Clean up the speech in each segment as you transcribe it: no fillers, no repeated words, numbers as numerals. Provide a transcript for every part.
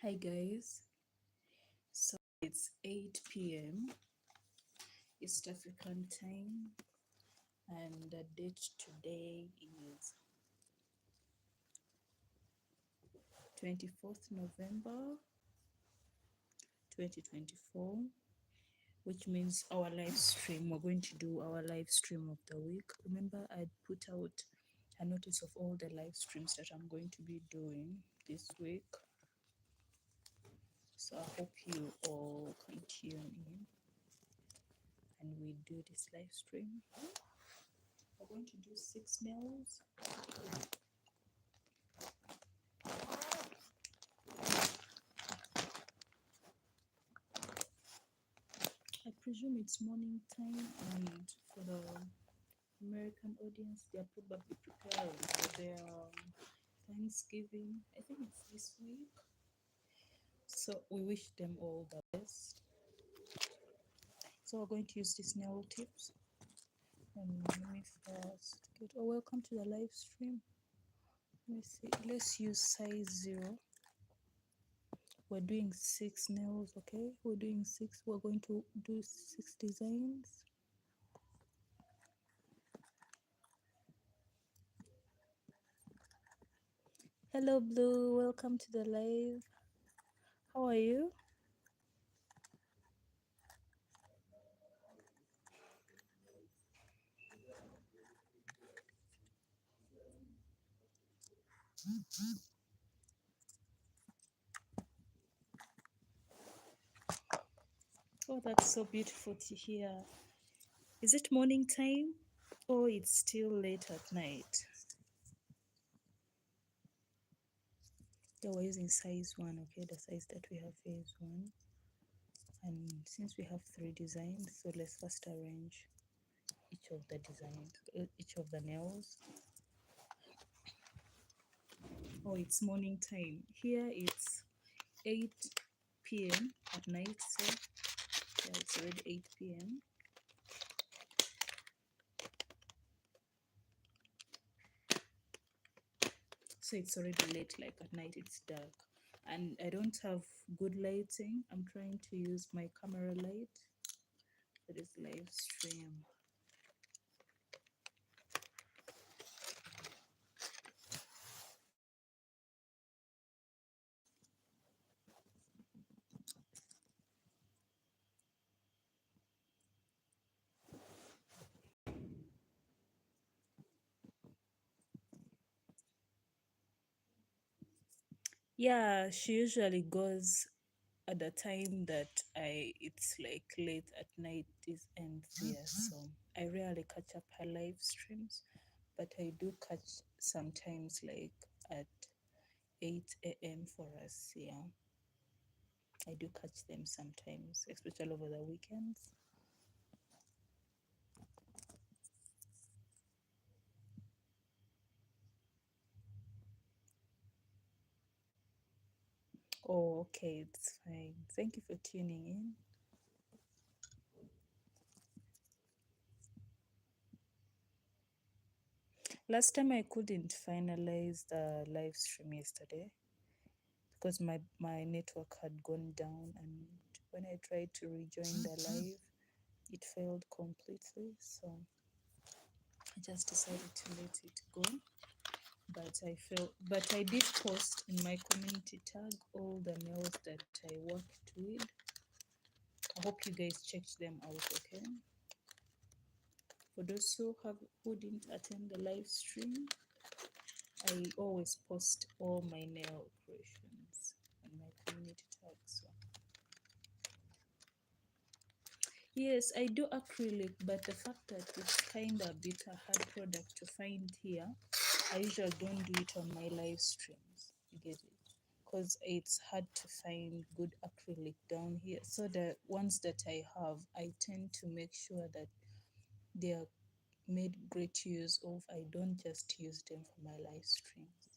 Hi guys, so it's 8 p.m. East African time, and the date today is 24th November 2024, which means our live stream. We're going to do our live stream of the week. Remember, I put out a notice of all the live streams that I'm going to be doing this week. So I hope you all can tune in and we do this live stream. We're going to do 6 nails. I presume it's morning time, and for the American audience, they are probably preparing for their Thanksgiving. I think it's this week. So we wish them all the best. So we're going to use these nail tips. And let me first get. Oh, welcome to the live stream. Let me see. Let's use size 0. We're doing 6 nails, okay? We're doing 6. We're going to do 6 designs. Hello, Blue. Welcome to the live. How are you? Oh, that's so beautiful to hear. Is it morning time? Or it's still late at night? Yeah, we're using size 1, okay? The size that we have here is 1. And since we have 3 designs, so let's first arrange each of the designs, each of the nails. Oh, it's morning time. Here it's 8 p.m. at night, so yeah, it's already 8 p.m. So it's already late, like at night it's dark. And I don't have good lighting. I'm trying to use my camera light for this live stream. Yeah, she usually goes at the time that it's like late at night, this ends here. So I rarely catch up her live streams, but I do catch sometimes like at 8 a.m. for us. Yeah, I do catch them sometimes, especially over the weekends. Oh, okay, it's fine. Thank you for tuning in. Last time I couldn't finalize the live stream yesterday because my network had gone down, and when I tried to rejoin the live, it failed completely. So I just decided to let it go. But I did post in my community tag all the nails that I worked with. I hope you guys checked them out, okay? For those who didn't attend the live stream, I always post all my nail creations on my community tag. So yes, I do acrylic, but the fact that it's kind of a bit a hard product to find here, I usually don't do it on my live streams. You get it? Because it's hard to find good acrylic down here. So the ones that I have, I tend to make sure that they are made great use of. I don't just use them for my live streams.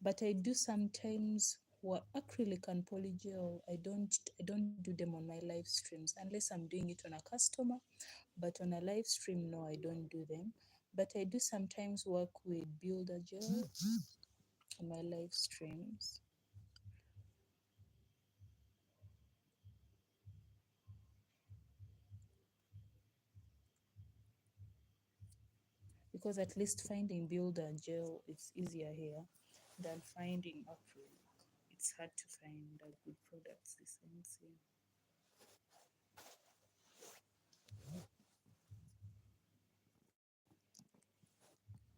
But I do sometimes what acrylic and polygel. I don't do them on my live streams unless I'm doing it on a customer. But on a live stream, no, I don't do them. But I do sometimes work with builder gel on my live streams. because at least finding builder gel it's easier here than finding acrylic. It's hard to find good products this ends here.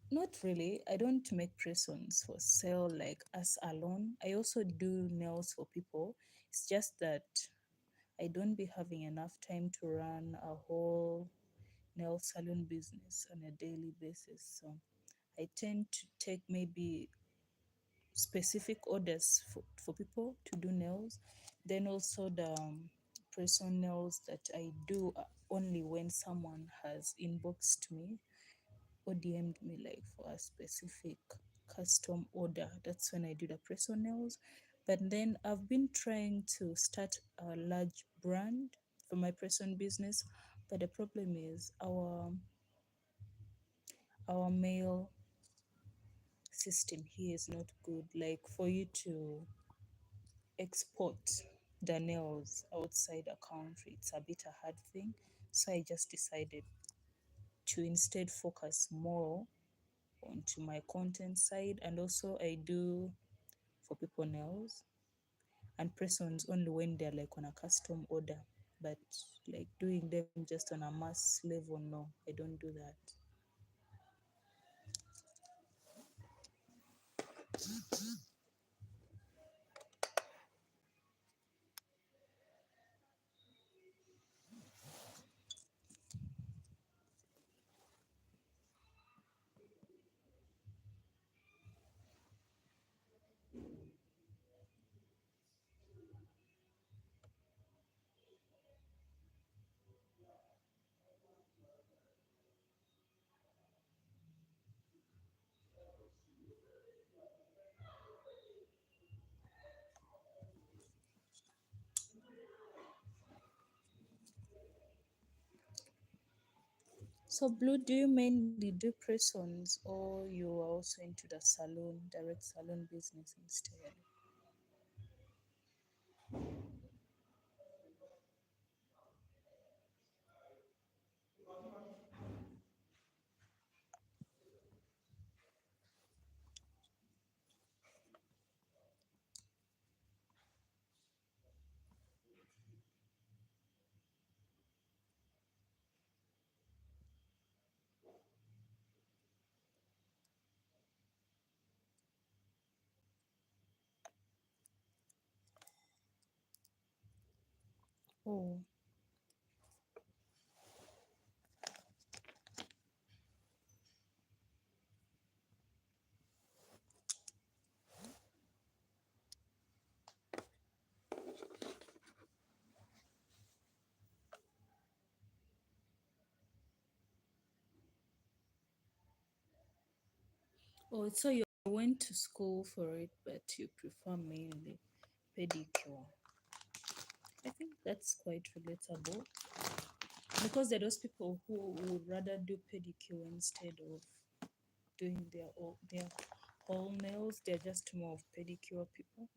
Not really. I don't make press-ons for sale like us alone. I also do nails for people. It's just that I don't be having enough time to run a whole nail salon business on a daily basis. So I tend to take maybe specific orders for people to do nails. Then also the press on nails that I do only when someone has inboxed me or DM'd me like for a specific custom order. That's when I do the press on nails. But then I've been trying to start a large brand for my press on business. But the problem is our mail system here is not good. Like for you to export the nails outside a country, it's a bit a hard thing. So I just decided to instead focus more onto my content side, and also I do for people nails and press-ons only when they're like on a custom order, but like doing them just on a mass level, no, I don't do that. So Blue, do you mainly do press-ons or you are also into the salon, direct salon business instead? Oh, oh, so you went to school for it, but you prefer mainly pedicure. I think that's quite relatable because there are those people who would rather do pedicure instead of doing their whole nails. They're just more of pedicure people.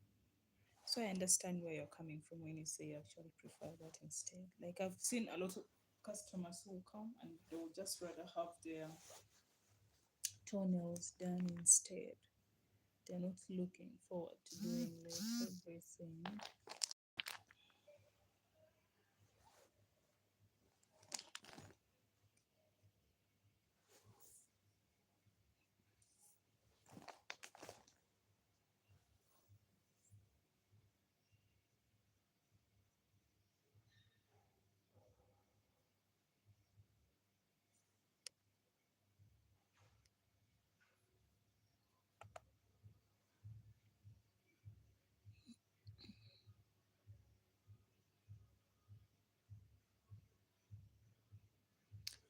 So I understand where you're coming from when you say you actually prefer that instead. Like I've seen a lot of customers who come and they would just rather have their toenails done instead. They're not looking forward to doing like everything.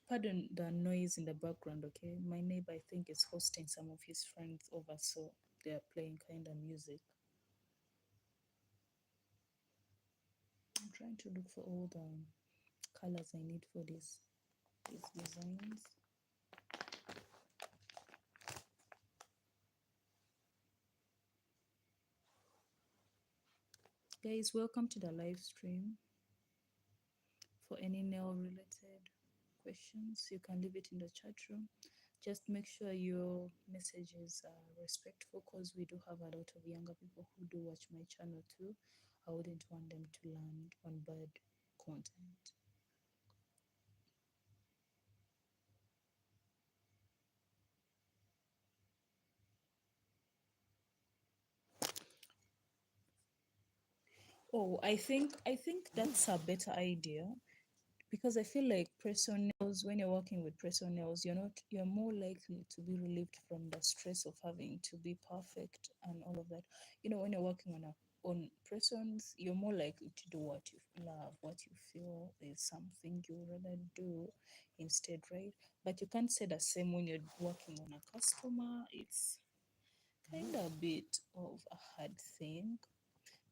Pardon the noise in the background, okay? My neighbor, I think, is hosting some of his friends over, so they're playing kind of music. I'm trying to look for all the colors I need for these designs. Guys, welcome to the live stream. For any nail related questions, you can leave it in the chat room. Just make sure your messages are respectful, because we do have a lot of younger people who do watch my channel too. I wouldn't want them to land on bad content. Oh, I think that's a better idea, because I feel like press on nails, when you're working with press on nails, you're more likely to be relieved from the stress of having to be perfect and all of that. When you're working on press ons, you're more likely to do what you love, what you feel is something you rather do instead, right? But you can't say the same when you're working on a customer. It's kind of a bit of a hard thing,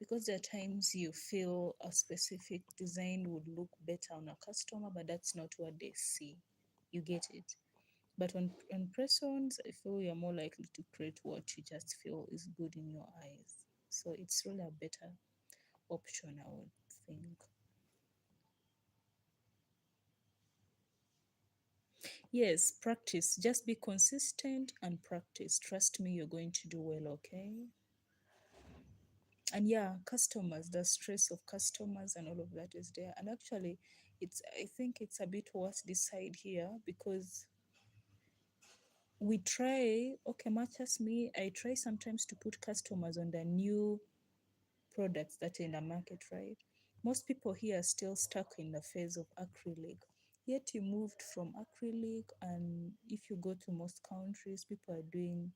because there are times you feel a specific design would look better on a customer, but that's not what they see. You get it? But on press-ons, I feel you're more likely to create what you just feel is good in your eyes. So it's really a better option, I would think. Yes, practice. Just be consistent and practice. Trust me, you're going to do well, okay? And yeah, customers, the stress of customers and all of that is there. And actually, I think it's a bit worse this side here, because we try, okay, much as me, I try sometimes to put customers on the new products that are in the market, right? Most people here are still stuck in the phase of acrylic. Yet you moved from acrylic, and if you go to most countries, people are doing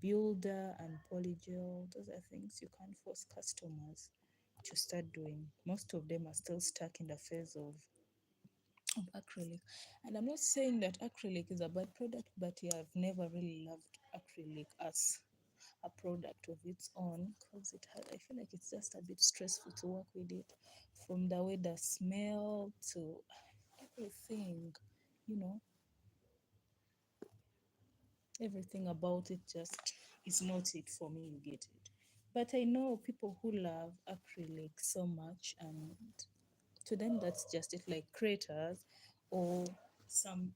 builder and polygel. Those are things you can't force customers to start doing. Most of them are still stuck in the phase of acrylic. And I'm not saying that acrylic is a bad product, but yeah, I've never really loved acrylic as a product of its own, because I feel like it's just a bit stressful to work with it, from the way the smell to everything, you know, everything about it just is not it for me, you get it. But I know people who love acrylic so much, and to them that's just it, like creators or some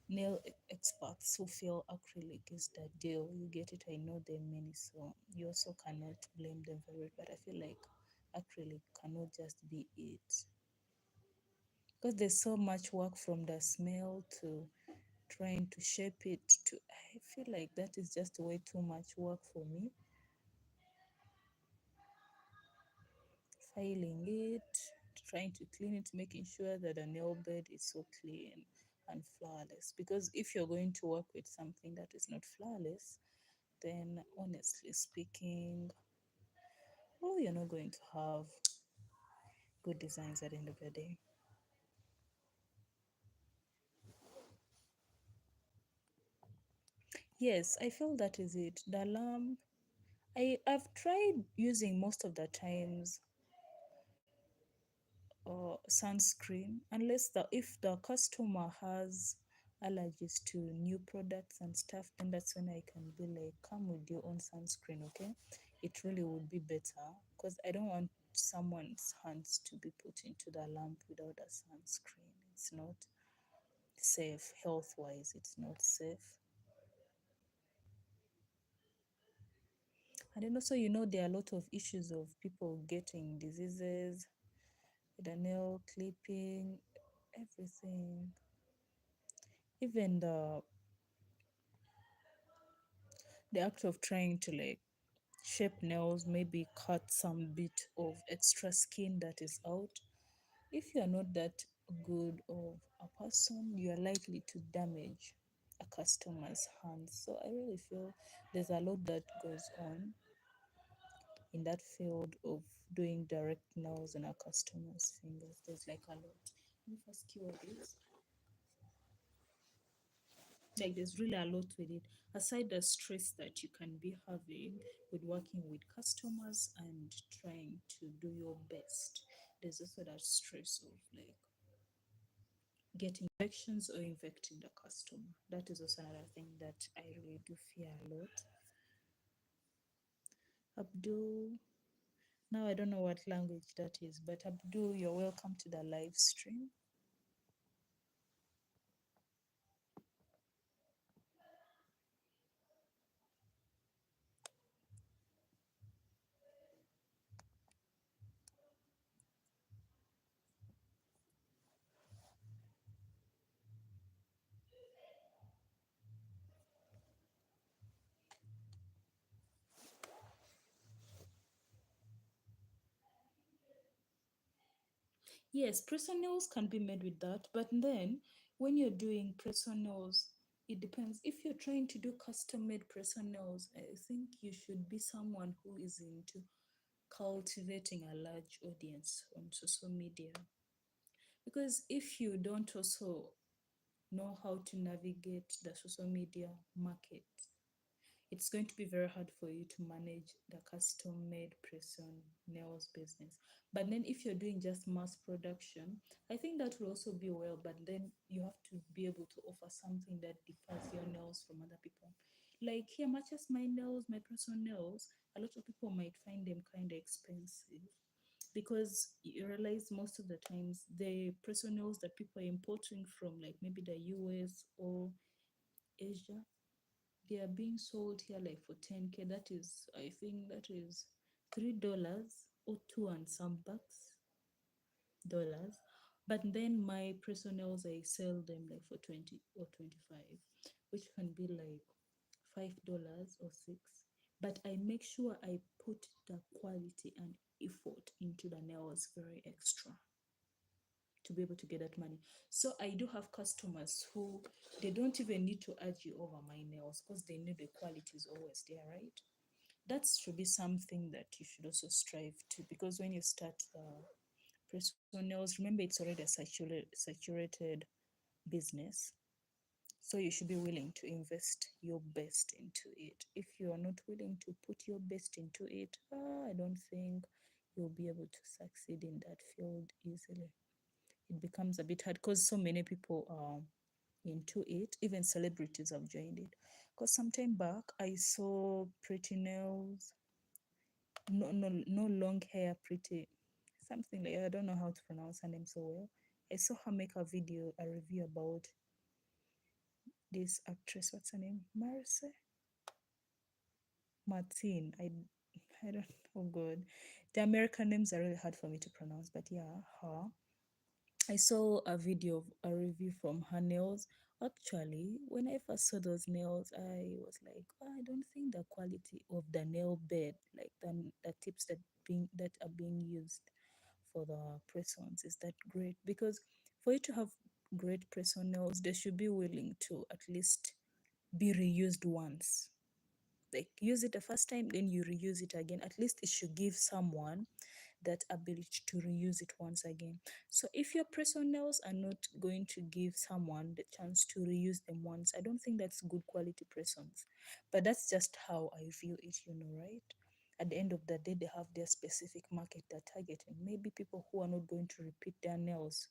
nail experts who feel acrylic is the deal, you get it. I know there are many, so you also cannot blame them for it, but I feel like acrylic cannot just be it, because there's so much work, from the smell to trying to shape it to, I feel like that is just way too much work for me. Filing it, trying to clean it, making sure that the nail bed is so clean and flawless. Because if you're going to work with something that is not flawless, then honestly speaking, oh, you're not going to have good designs at the end of the day. Yes, I feel that is it. The lamp, I've tried using most of the times sunscreen, unless the if the customer has allergies to new products and stuff, then that's when I can be like, come with your own sunscreen, okay? It really would be better, because I don't want someone's hands to be put into the lamp without a sunscreen. It's not safe, health wise it's not safe. And then also, there are a lot of issues of people getting diseases with the nail clipping, everything. Even the act of trying to like shape nails, maybe cut some bit of extra skin that is out. If you are not that good of a person, you are likely to damage a customer's hands. So I really feel there's a lot that goes on in that field of doing direct nails on a customer's fingers. There's like a lot. Let me first cure this. Like there's really a lot with it. Aside the stress that you can be having with working with customers and trying to do your best, there's also that stress of like getting infections or infecting the customer. That is also another thing that I really do fear a lot. Abdul, now I don't know what language that is, but Abdul, you're welcome to the live stream. Yes, press-on nails can be made with that, but then when you're doing press-on nails, it depends. If you're trying to do custom-made press-on nails, I think you should be someone who is into cultivating a large audience on social media. Because if you don't also know how to navigate the social media market, it's going to be very hard for you to manage the custom made press on nails business. But then if you're doing just mass production, I think that will also be well, but then you have to be able to offer something that differs your nails from other people. Like here, much as my nails, my press on nails, a lot of people might find them kind of expensive because you realize most of the times the press on nails that people are importing from like maybe the US or Asia, they are being sold here like for 10K. That is, I think that is $3 or two and some bucks dollars. But then my personals, I sell them like for 20 or 25, which can be like $5 or six. But I make sure I put the quality and effort into the nails very extra to be able to get that money. So I do have customers who they don't even need to urge you over my nails because they know the quality is always there, right? That should be something that you should also strive to, because when you start press on nails, remember it's already a saturated business. So you should be willing to invest your best into it. If you are not willing to put your best into it, I don't think you'll be able to succeed in that field easily. It becomes a bit hard because so many people are into it. Even celebrities have joined it. Because sometime back I saw Pretty Nails, no long hair, Pretty something like, I don't know how to pronounce her name so well. I saw her make a video, a review about this actress. What's her name? Marcy Martin. I don't. Oh God, the American names are really hard for me to pronounce. But yeah, her. I saw a video of a review from her nails. Actually, when I first saw those nails, I was like, oh, I don't think the quality of the nail bed, like the tips that are being used for the press-ons, is that great. Because for you to have great press-on nails, they should be willing to at least be reused once. Like use it the first time, then you reuse it again. At least it should give someone that ability to reuse it once again. So if your press-on nails are not going to give someone the chance to reuse them once, I don't think that's good quality press-ons. But that's just how I view it, right? At the end of the day, they have their specific market they're targeting. Maybe people who are not going to repeat their nails.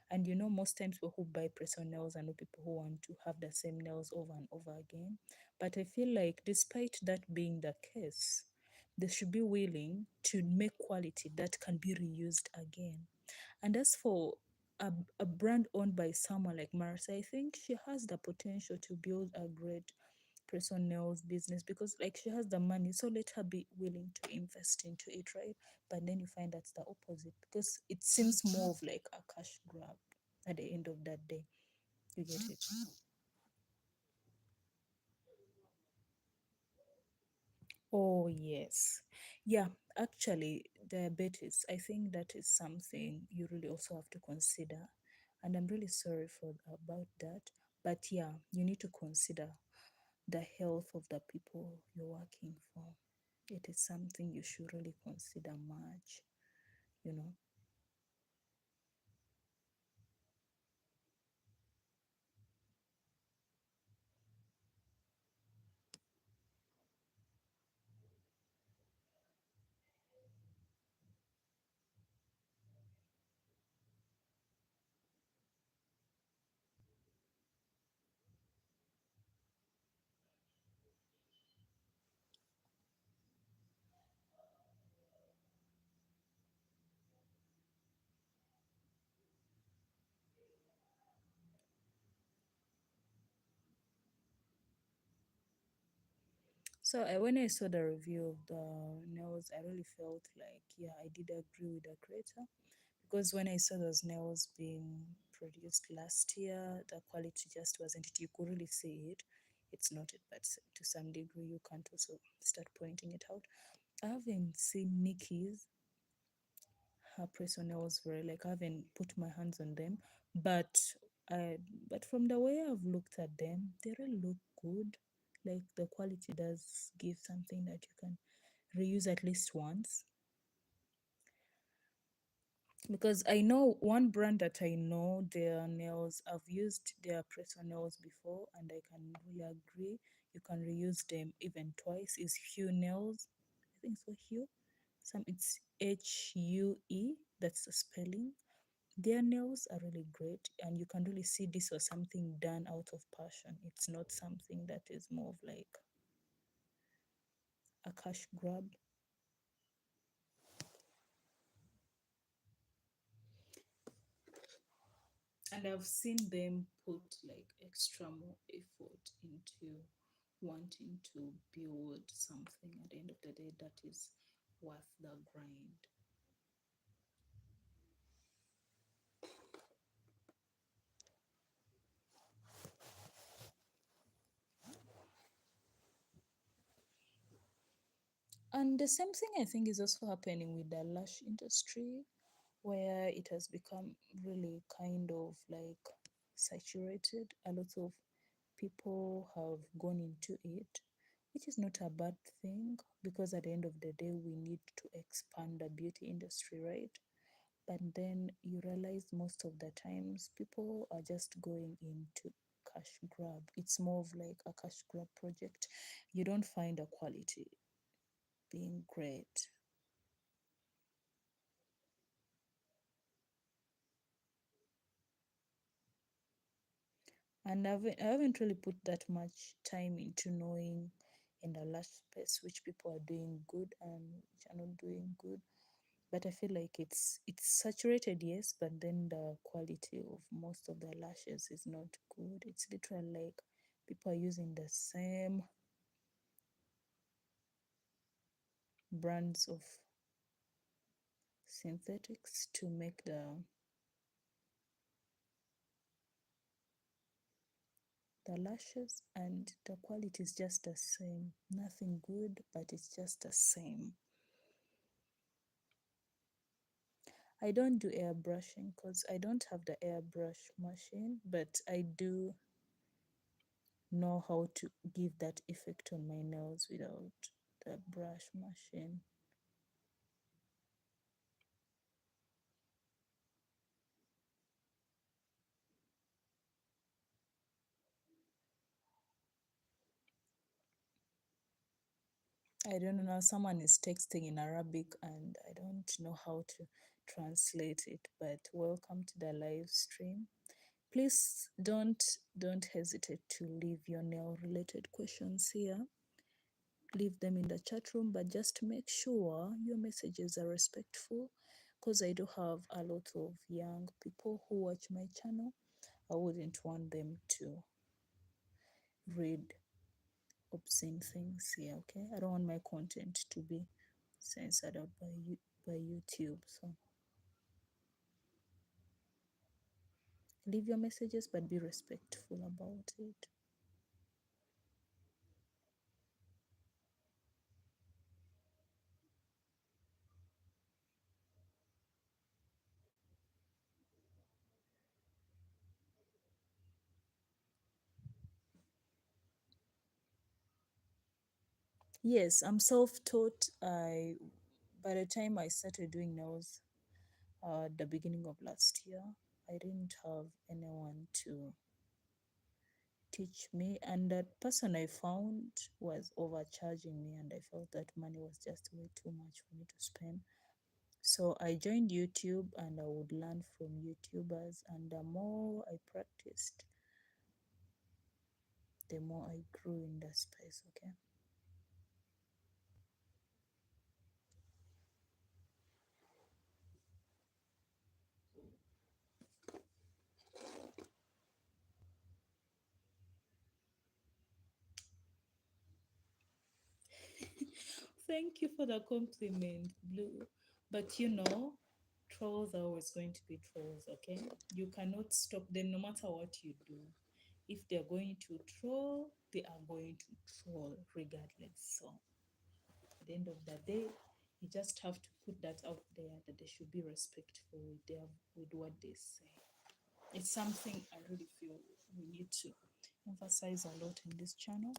And most times people who buy press-on nails are not people who want to have the same nails over and over again. But I feel like despite that being the case, they should be willing to make quality that can be reused again. And as for a brand owned by someone like Marissa, I think she has the potential to build a great person nails business, because like she has the money, so let her be willing to invest into it, right? But then you find that's the opposite, because it seems more of like a cash grab at the end of that day. You get it? Oh, yes. Yeah, actually, diabetes, I think that is something you really also have to consider. And I'm really sorry for about that. But yeah, you need to consider the health of the people you're working for. It is something you should really consider much, you know. So when I saw the review of the nails, I really felt like, yeah, I did agree with the creator. Because when I saw those nails being produced last year, the quality just wasn't it. You could really see it. It's not it, but to some degree, you can't also start pointing it out. I haven't seen Nikki's press on nails very, like I haven't put my hands on them, but I but from the way I've looked at them, they really look good. Like the quality does give something that you can reuse at least once. Because I know one brand that I know their nails, I've used their press on nails before, and I can really agree you can reuse them even twice. Is Hue Nails? I think so. Hue. It's HUE. That's the spelling. Their nails are really great, and you can really see this was something done out of passion. It's not something that is more of like a cash grab. And I've seen them put like extra more effort into wanting to build something at the end of the day that is worth the grind. And the same thing I think is also happening with the lash industry, where it has become really kind of like saturated. A lot of people have gone into it, which is not a bad thing, because at the end of the day, we need to expand the beauty industry, right? But then you realize most of the times people are just going into cash grab. It's more of like a cash grab project. You don't find a quality being great. And I haven't really put that much time into knowing in the lash space which people are doing good and which are not doing good. But I feel like it's saturated, yes, but then the quality of most of the lashes is not good. It's literally like people are using the same brands of synthetics to make the lashes, and the quality is just the same. Nothing good, but it's just the same. I don't do airbrushing because I don't have the airbrush machine, but I do know how to give that effect on my nails without the brush machine. I don't know. Someone is texting in Arabic and I don't know how to translate it, but welcome to the live stream. Please don't hesitate to leave your nail related questions here. Leave them in the chat room, but just make sure your messages are respectful, because I do have a lot of young people who watch my channel. I wouldn't want them to read obscene things here, okay? I don't want my content to be censored out by YouTube. So leave your messages, but be respectful about it. Yes, I'm self-taught. I By the time I started doing nails, the beginning of last year, I didn't have anyone to teach me, and that person I found was overcharging me, and I felt that money was just way too much for me to spend. So I joined YouTube and I would learn from YouTubers, and the more I practiced, the more I grew in the space, okay? Thank you for the compliment, Blue. But trolls are always going to be trolls, okay? You cannot stop them no matter what you do. If they're going to troll, they are going to troll regardless. So at the end of the day, You just have to put that out there that they should be respectful with their with what they say. It's something I really feel we need to emphasize a lot in this channel.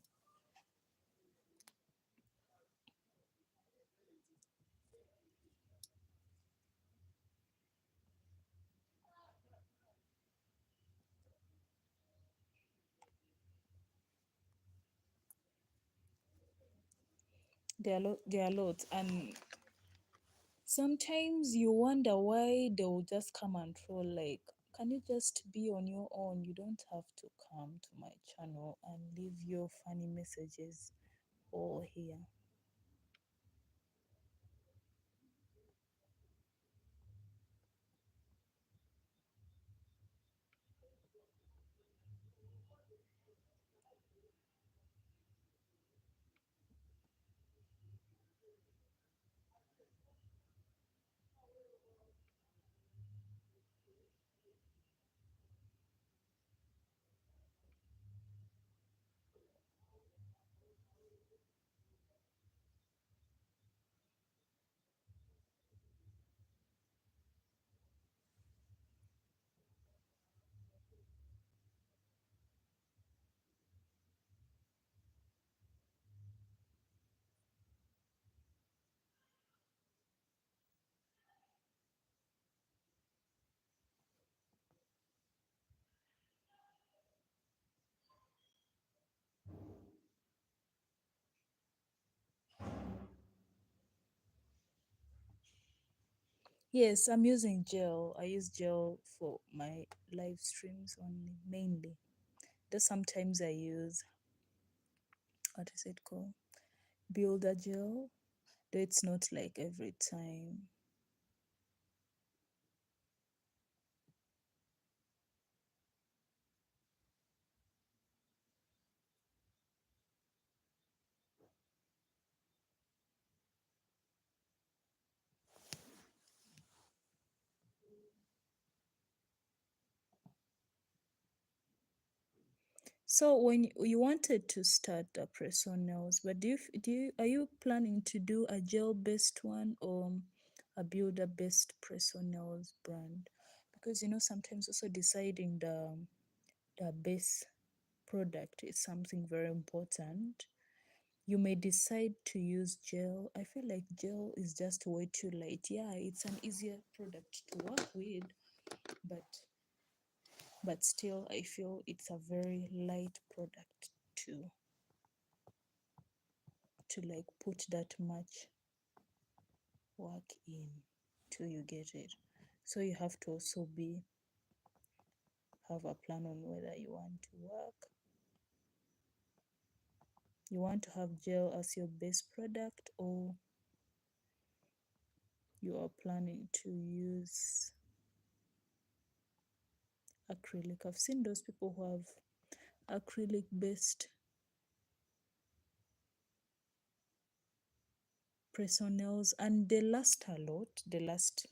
There are lots, and sometimes you wonder why they will just come and troll. Like, can you just be on your own? You don't have to come to my channel and leave your funny messages all here. Yes, I'm using gel. I use gel for my live streams only, mainly. Though sometimes I use, what is it called? Builder gel. Though it's not like every time. So when you wanted to start a press on nails, but are you planning to do a gel based one or a builder based press on nails brand? Because sometimes also deciding the base product is something very important. You may decide to use gel. I feel like gel is just way too light. Yeah, it's an easier product to work with, but still I feel it's a very light product to like put that much work in till you get it. So you have to also have a plan on whether you want to work. You want to have gel as your base product, or you are planning to use acrylic. I've seen those people who have acrylic based press on nails and they last a lot, they last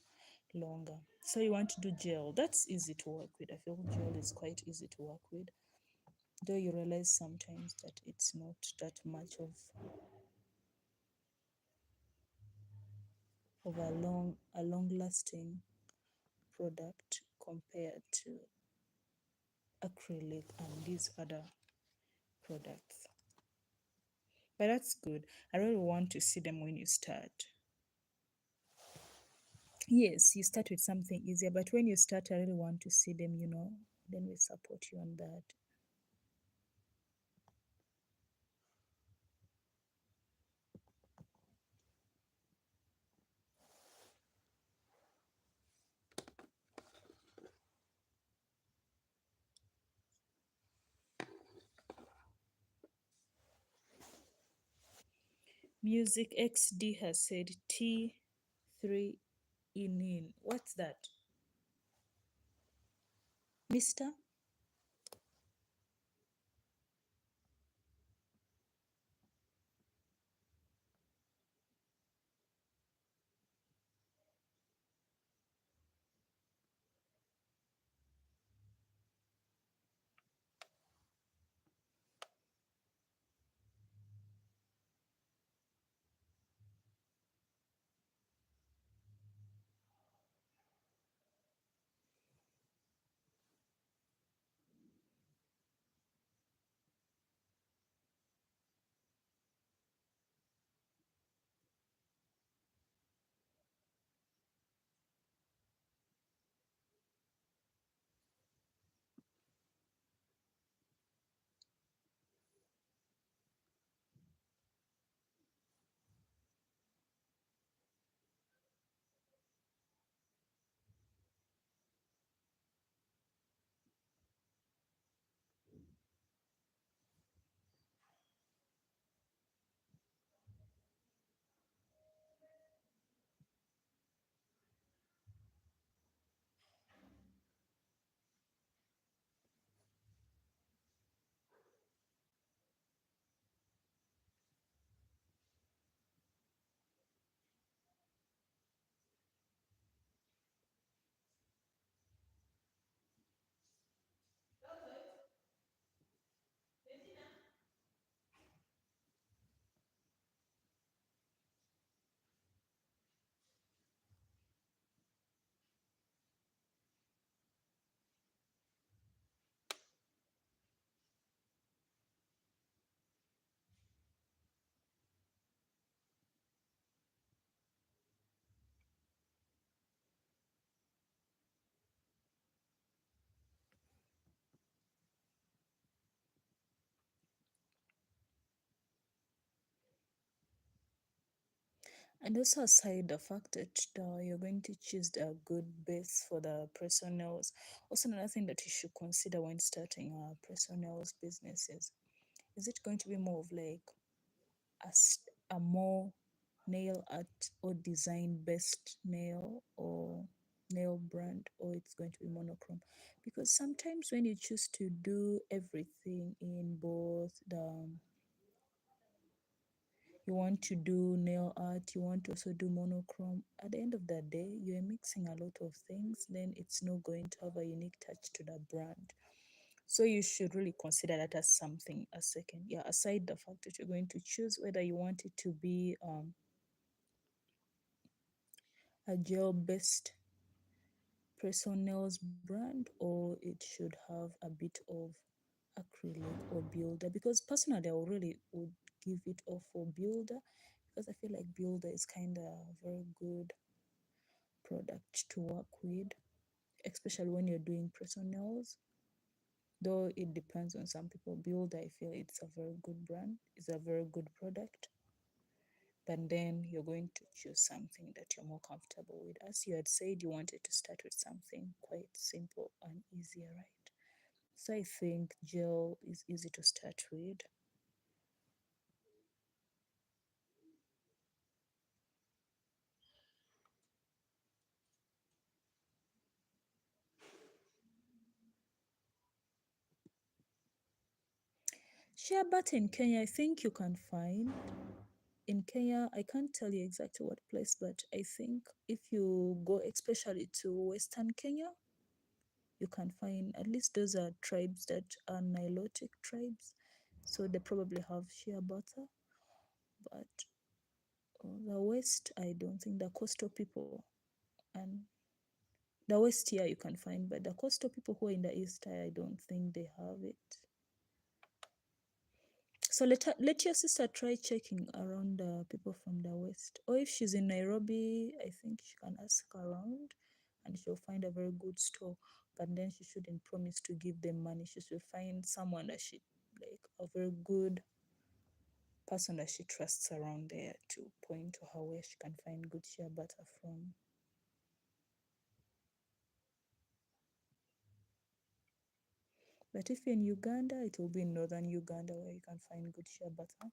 longer. So you want to do gel. That's easy to work with. I feel gel is quite easy to work with, though you realize sometimes that it's not that much of a long lasting product compared to acrylic and these other products. But that's good. I really want to see them when you start. Yes, you start with something easier, but when you start, I really want to see them, then we support you on that. Music XD has said T3 in. What's that? Mister? And also aside the fact that you're going to choose a good base for the personnels, also another thing that you should consider when starting a personnel's businesses, is it going to be more of like a more nail art or design based nail or nail brand, or it's going to be monochrome? Because sometimes when you choose to do everything in both the you want to do nail art, you want to also do monochrome, at the end of the day you're mixing a lot of things, then it's not going to have a unique touch to the brand. So you should really consider that as something a second, yeah, aside the fact that you're going to choose whether you want it to be a gel based press on nails brand, or it should have a bit of acrylic or builder. Because personally I really would give it off for builder, because I feel like builder is kind of a very good product to work with, especially when you're doing press on nails. Though it depends on some people, builder I feel it's a very good brand, it's a very good product. But then you're going to choose something that you're more comfortable with. As you had said, you wanted to start with something quite simple and easier, right? So I think gel is easy to start with. Shea butter in Kenya, I think you can find. In Kenya, I can't tell you exactly what place, but I think if you go especially to Western Kenya, you can find, at least those are tribes that are Nilotic tribes. So they probably have shea butter. But the West, I don't think, the coastal people, and the West here you can find, but the coastal people who are in the East, I don't think they have it. So let your sister try checking around the people from the West. Or if she's in Nairobi, I think she can ask around and she'll find a very good store. But then she shouldn't promise to give them money. She should find someone that she, like a very good person that she trusts around there, to point to her where she can find good shea butter from. But if you're in Uganda, it will be in northern Uganda where you can find good shea butter.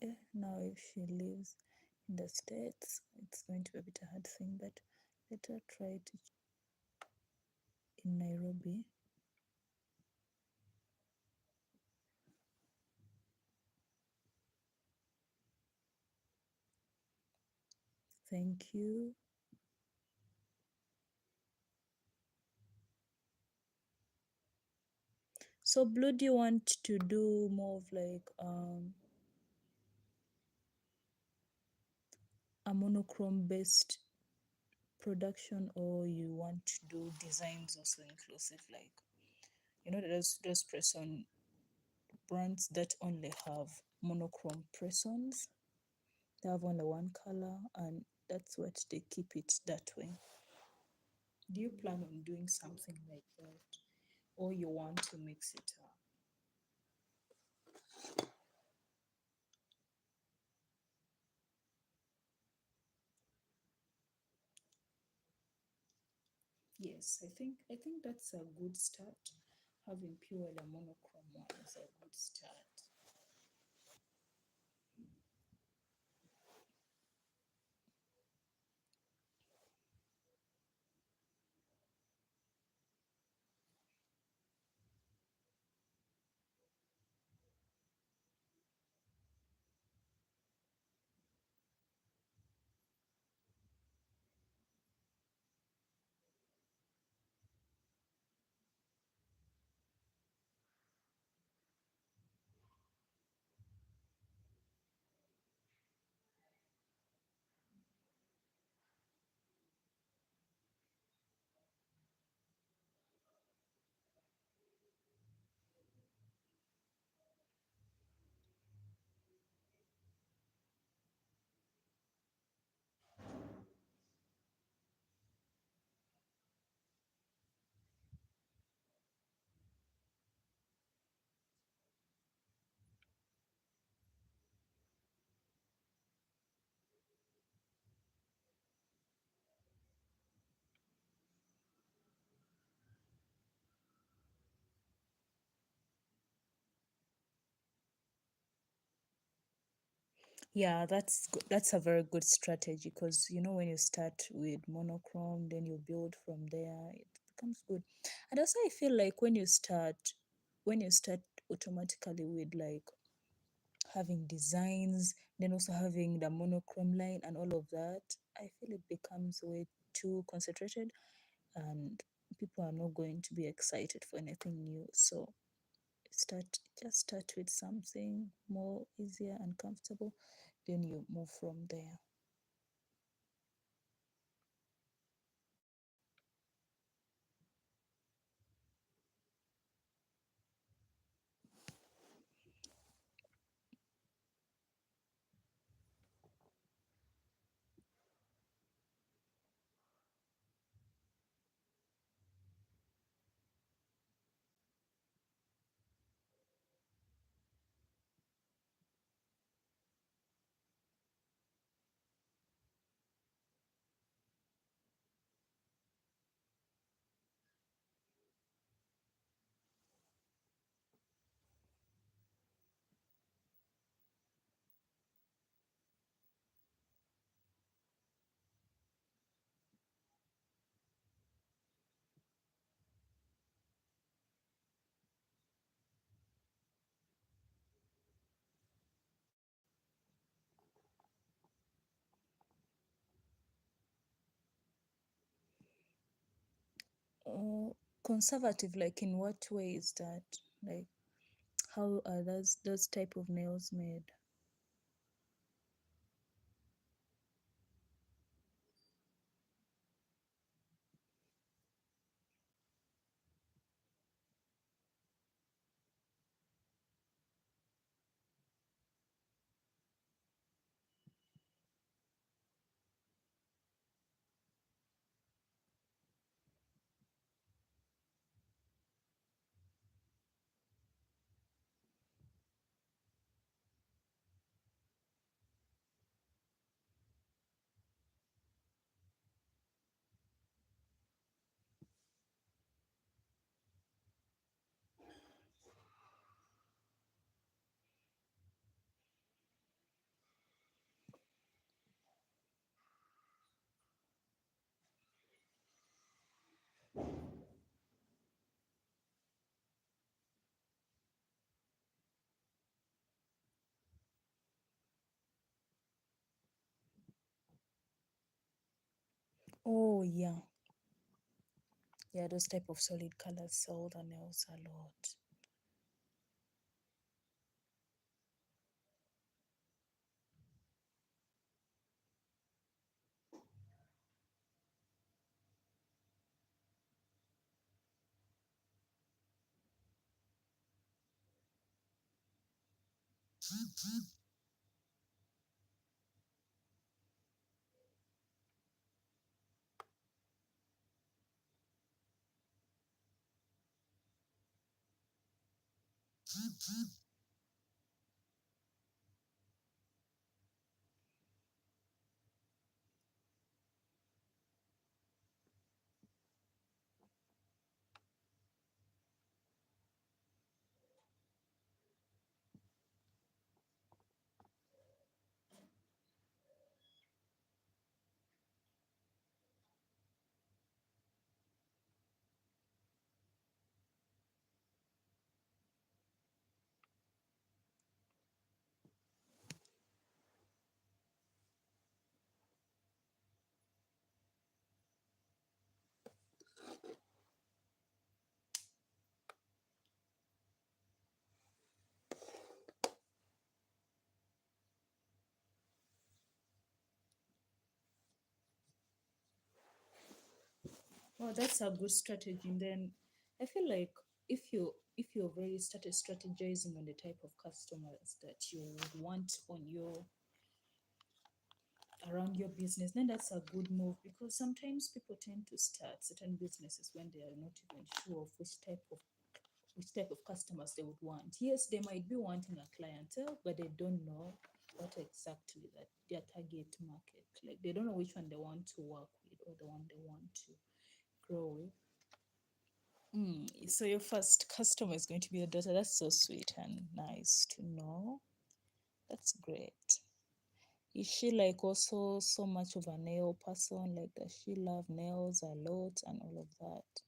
Yeah, now if she lives in the States, it's going to be a bit a hard thing, but let her try to in Nairobi. Thank you. So Blue, do you want to do more of like a monochrome based production, or you want to do designs also inclusive, like those press on brands that only have monochrome press-ons. They have only one color and that's what they keep it that way. Do you plan on doing something like that, or you want to mix it up? Yes, I think that's a good start. Having purely a monochrome one is a good start. Yeah, that's a very good strategy because when you start with monochrome, then you build from there, it becomes good. And also I feel like when you start automatically with like having designs, then also having the monochrome line and all of that, I feel it becomes way too concentrated and people are not going to be excited for anything new. So start just start with something more easier and comfortable, then you move from there. uh, Conservative, like in what way is that? Like how are those type of nails made? Oh yeah, yeah, those type of solid colors sell the nails a lot. Oh, that's a good strategy. And then I feel like if you already started strategizing on the type of customers that you would want on your around your business, then that's a good move because sometimes people tend to start certain businesses when they are not even sure of which type of customers they would want. Yes, they might be wanting a clientele, but they don't know what exactly that their target market. Like they don't know which one they want to work with or the one they want to grow with. So your first customer is going to be your daughter. That's so sweet and nice to know. That's great. Is she like also so much of a nail person? Like, does she love nails a lot and all of that?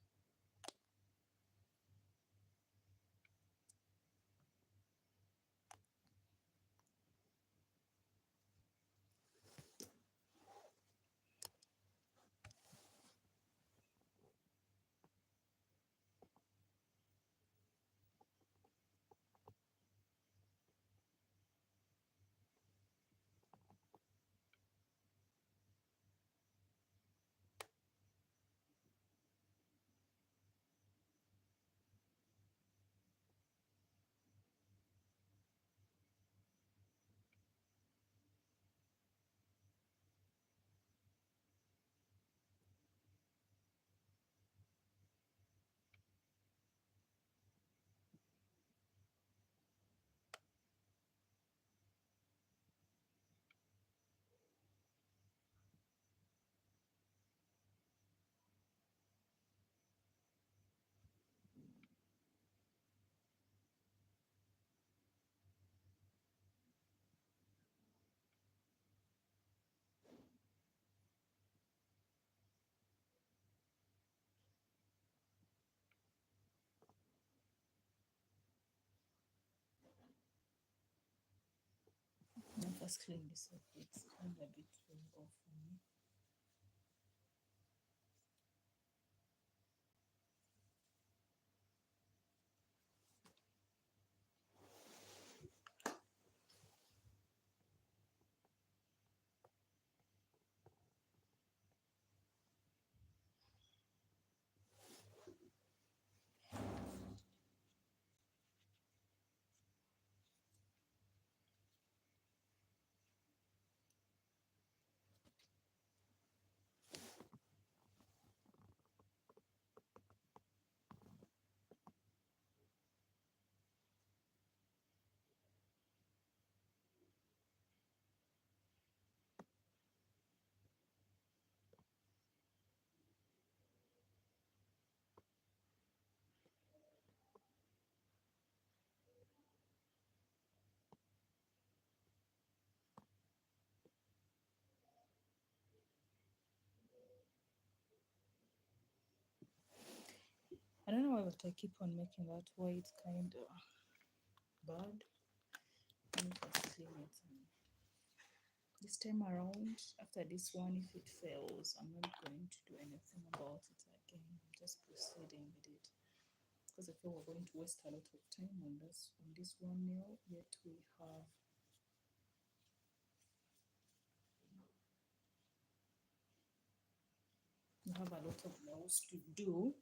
Let me first clean this up. It's kind of a bit too off for me. I don't know why, but I keep on making that white kind of bad. Let me first clean it. This time around, after this one, if it fails, I'm not going to do anything about it again. I'm just proceeding with it because I feel we're going to waste a lot of time on this one nail. Yet we have a lot of nails to do.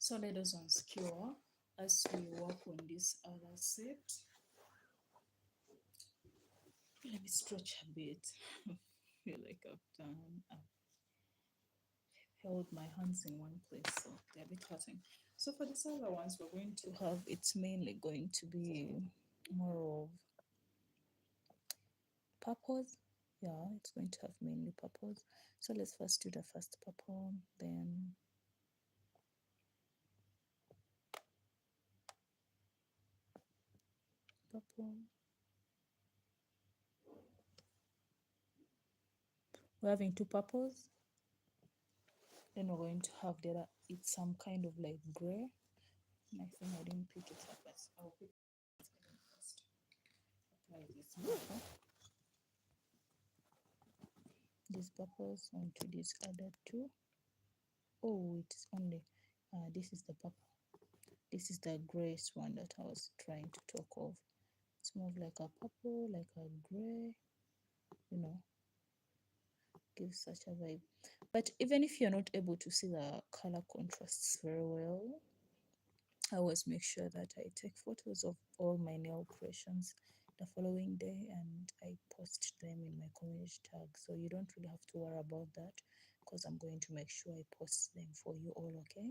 So let us unscrew as we work on this other set. Let me stretch a bit. I feel like I've held my hands in one place, so they're a bit hurting. So for this other ones, we're going to have, it's mainly going to be more of purples. Yeah, it's going to have mainly purples. So let's first do the first purple, then purple. We're having two purples. Then we're going to have the other, it's some kind of like gray. And I think I didn't pick it up, but I'll pick it first. Apply this purple. These purples onto these other two. Oh, it's only, this is the purple. This is the grayish one that I was trying to talk of. It's more of like a purple, like a gray, you know, gives such a vibe. But even if you're not able to see the color contrasts very well, I always make sure that I take photos of all my nail creations the following day and I post them in my community tag. So you don't really have to worry about that because I'm going to make sure I post them for you all, okay?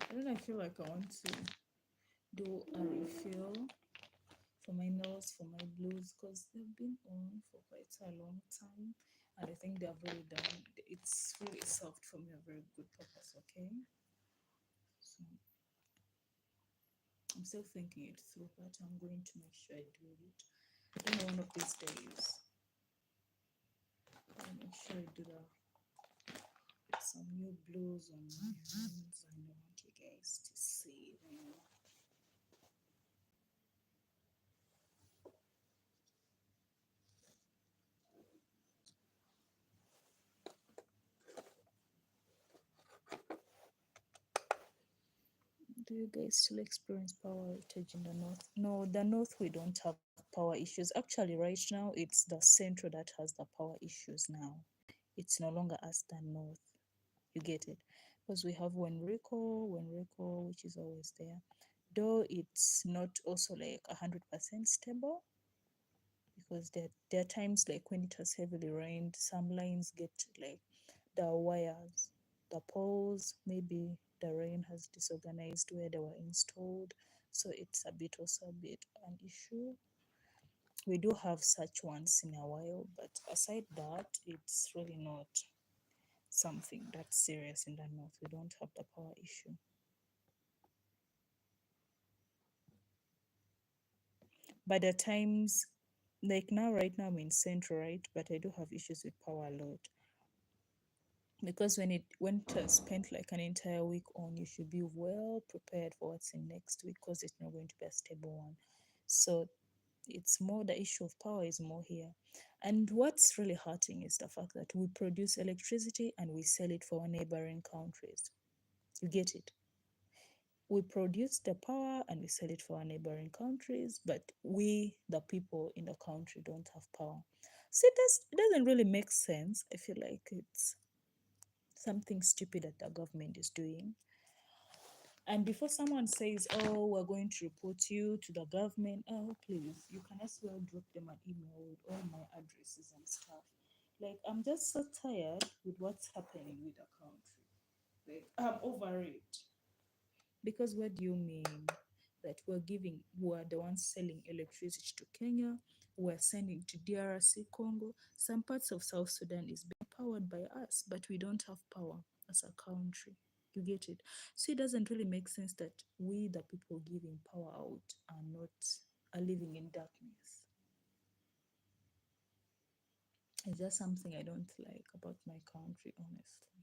And then I feel like I want to do a refill for my nails, for my blues, because they've been on for quite a long time. And I think they're very done. It's really served for me a very good purpose, okay? So I'm still thinking it through, but I'm going to make sure I do it. I know one of these days, I'll make sure I do some new blues on my hands. I want you guys to see them. Do you guys still experience power outage in the north? No, the north we don't have power issues. Actually, right now it's the central that has the power issues now. It's no longer us the north. You get it? Because we have Wenrico, which is always there. Though it's not also like 100% stable, because there are times like when it has heavily rained, some lines get like the wires, the poles, maybe the rain has disorganized where they were installed. So it's a bit also a bit an issue. We do have such once in a while, but aside that, it's really not something that's serious in the north. We don't have the power issue. But at times, like now, right now I'm in central, right? But I do have issues with power a lot. Because when it has spent like an entire week on, you should be well prepared for what's in next week because it's not going to be a stable one. So it's more the issue of power is more here. And what's really hurting is the fact that we produce electricity and we sell it for our neighboring countries. You get it? We produce the power and we sell it for our neighboring countries, but we, the people in the country, don't have power. So it doesn't really make sense. I feel like it's something stupid that the government is doing. And before someone says, oh, we're going to report you to the government, oh, please, you can as well drop them an email with all my addresses and stuff. Like, I'm just so tired with what's happening with the country. Like, I'm over it. Because what do you mean that we're the ones selling electricity to Kenya, we're sending to DRC Congo? Some parts of South Sudan is being powered by us, but we don't have power as a country. You get it? So it doesn't really make sense that we, the people giving power out, are living in darkness. It's just something I don't like about my country, honestly.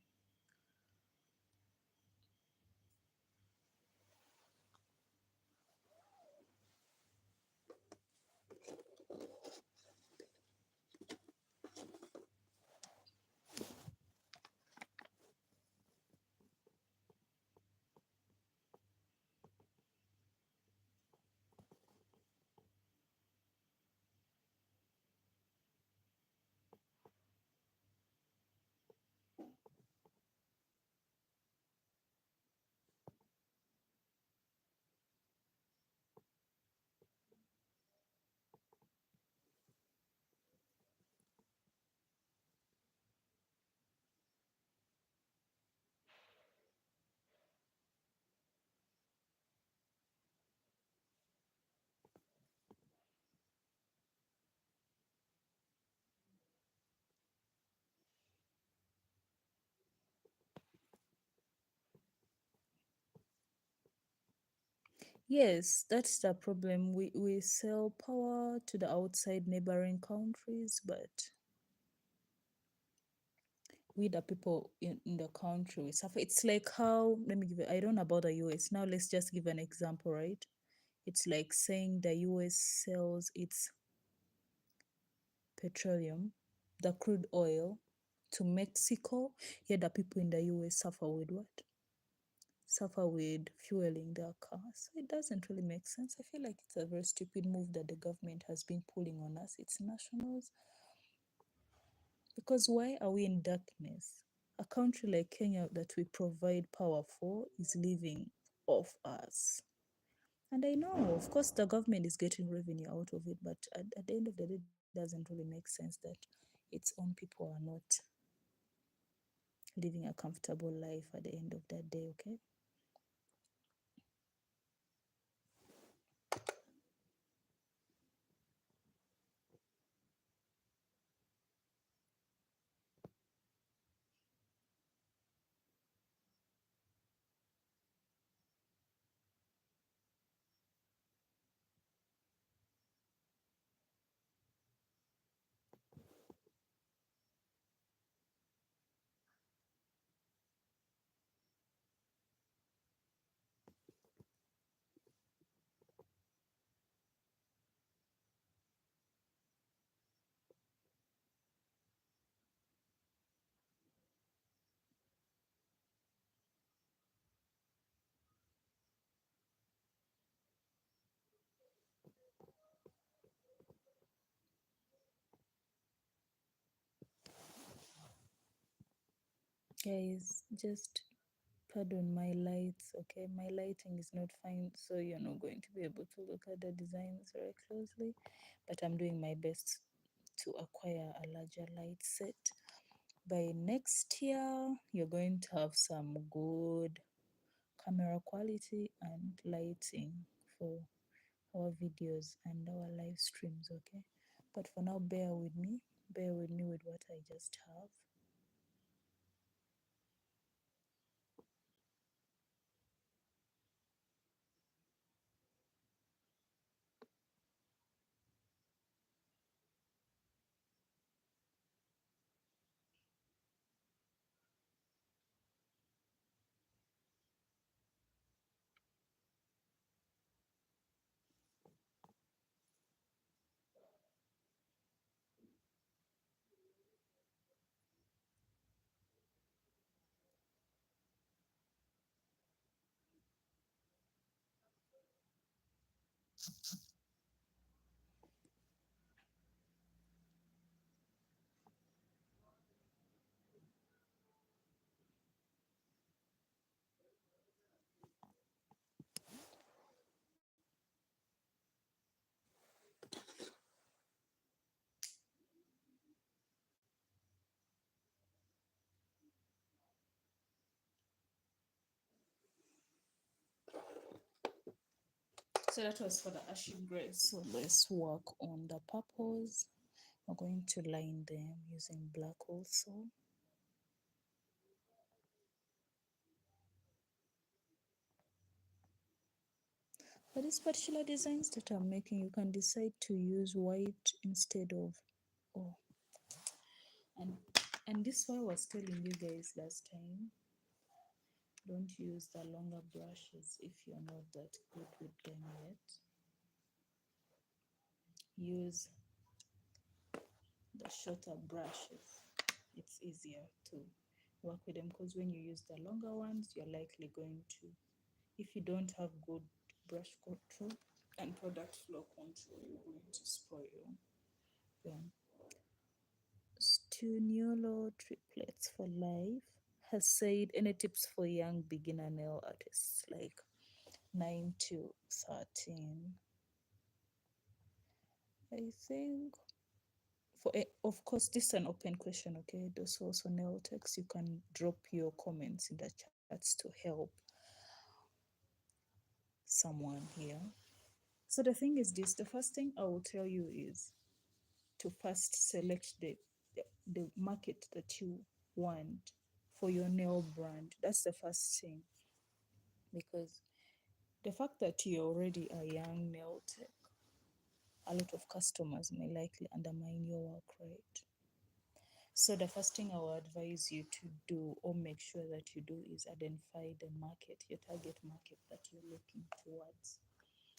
Yes, that's the problem. We sell power to the outside neighboring countries, but we the people in the country we suffer. It's like how, let me give it, I don't know about the US. Now let's just give an example, right? It's like saying the US sells its petroleum, the crude oil, to Mexico, yet the people in the US suffer with what? Suffer with fueling their cars. So it doesn't really make sense. I feel like it's a very stupid move that the government has been pulling on us, its nationals. Because why are we in darkness? A country like Kenya that we provide power for is living off us. And I know, of course, the government is getting revenue out of it, but at the end of the day, it doesn't really make sense that its own people are not living a comfortable life at the end of that day, okay? Guys, just pardon my lights, okay? My lighting is not fine, so you're not going to be able to look at the designs very closely, but I'm doing my best to acquire a larger light set. By next year, you're going to have some good camera quality and lighting for our videos and our live streams, okay? But for now, bear with me with what I just have. So that was for the ashy gray. So let's work on the purples. We're going to line them using black also. For these particular designs that I'm making, you can decide to use white instead of, oh, and and this why I was telling you guys last time, don't use the longer brushes if you're not that good with them yet. Use the shorter brushes. It's easier to work with them because when you use the longer ones, you're likely going to, if you don't have good brush control and product flow control, you're going to spoil them. Stuniolo Triplets for Life has said, any tips for young beginner nail artists like 9 to 13? I think for of course this is an open question, okay? Those who also nail techs, you can drop your comments in the chats to help someone here. So the thing is this, the first thing I will tell you is to first select the market that you want for your nail brand. That's the first thing, because The fact that you're already a young nail tech, a lot of customers may likely undermine your work rate. So the first thing I will advise you to do or make sure that you do is identify the market, your target market that you're looking towards.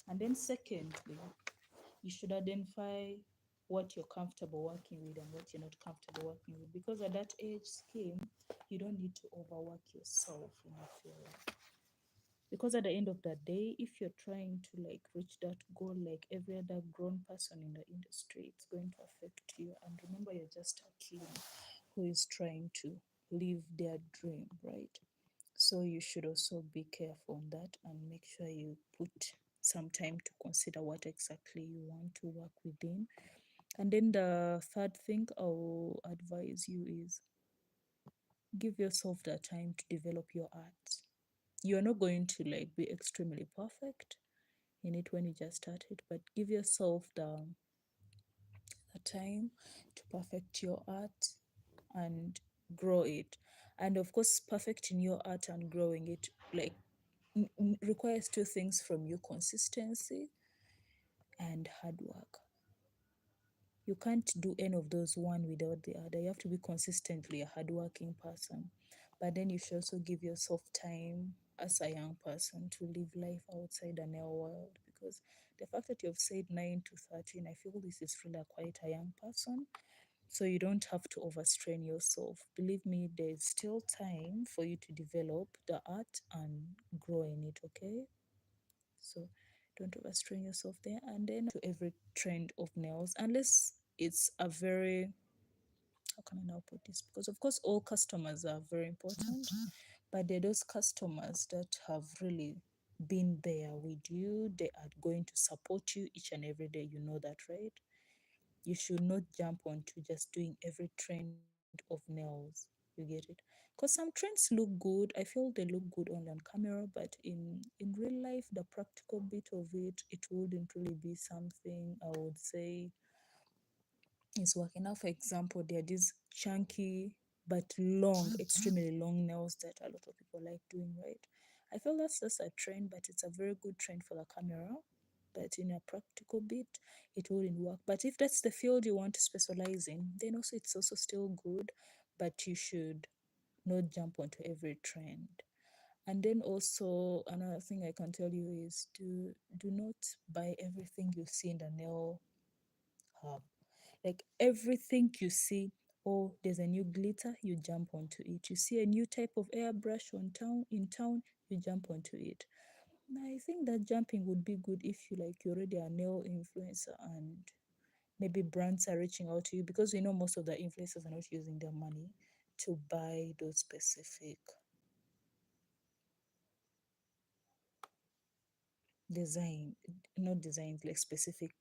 And then secondly, you should identify what you're comfortable working with and what you're not comfortable working with. Because at that age scheme, you don't need to overwork yourself in a field. Because at the end of the day, if you're trying to like reach that goal like every other grown person in the industry, it's going to affect you. And remember, you're just a kid who is trying to live their dream, right? So you should also be careful on that and make sure you put some time to consider what exactly you want to work within. And then the third thing I'll advise you is give yourself the time to develop your art. You're not going to like be extremely perfect in it when you just started, but give yourself the time to perfect your art and grow it. And of course, perfecting your art and growing it like requires two things from you: consistency and hard work. You can't do any of those one without the other. You have to be consistently a hardworking person. But then you should also give yourself time as a young person to live life outside the nail world. Because the fact that you've said 9 to 13, I feel this is really quite a young person. So you don't have to overstrain yourself. Believe me, there's still time for you to develop the art and grow in it, okay? So don't overstrain yourself there. And then to every trend of nails, unless it's a very, how can I now put this? Because of course all customers are very important, but there are those customers that have really been there with you. They are going to support you each and every day. You know that, right? You should not jump onto just doing every trend of nails. You get it? Because some trends look good. I feel they look good only on camera, but in real life, the practical bit of it wouldn't really be something I would say is working. Now, for example, there are these chunky but long, extremely long nails that a lot of people like doing, right? I feel that's just a trend, but it's a very good trend for the camera. But in a practical bit, it wouldn't work. But if that's the field you want to specialize in, then also it's also still good, but you should not jump onto every trend. And then also another thing I can tell you is do not buy everything you see in the nail hub. Like everything you see, oh, there's a new glitter, you jump onto it. You see a new type of airbrush in town, you jump onto it. I think that jumping would be good if you're already a nail influencer and maybe brands are reaching out to you, because we know most of the influencers are not using their money to buy those specific design, not designs, like specific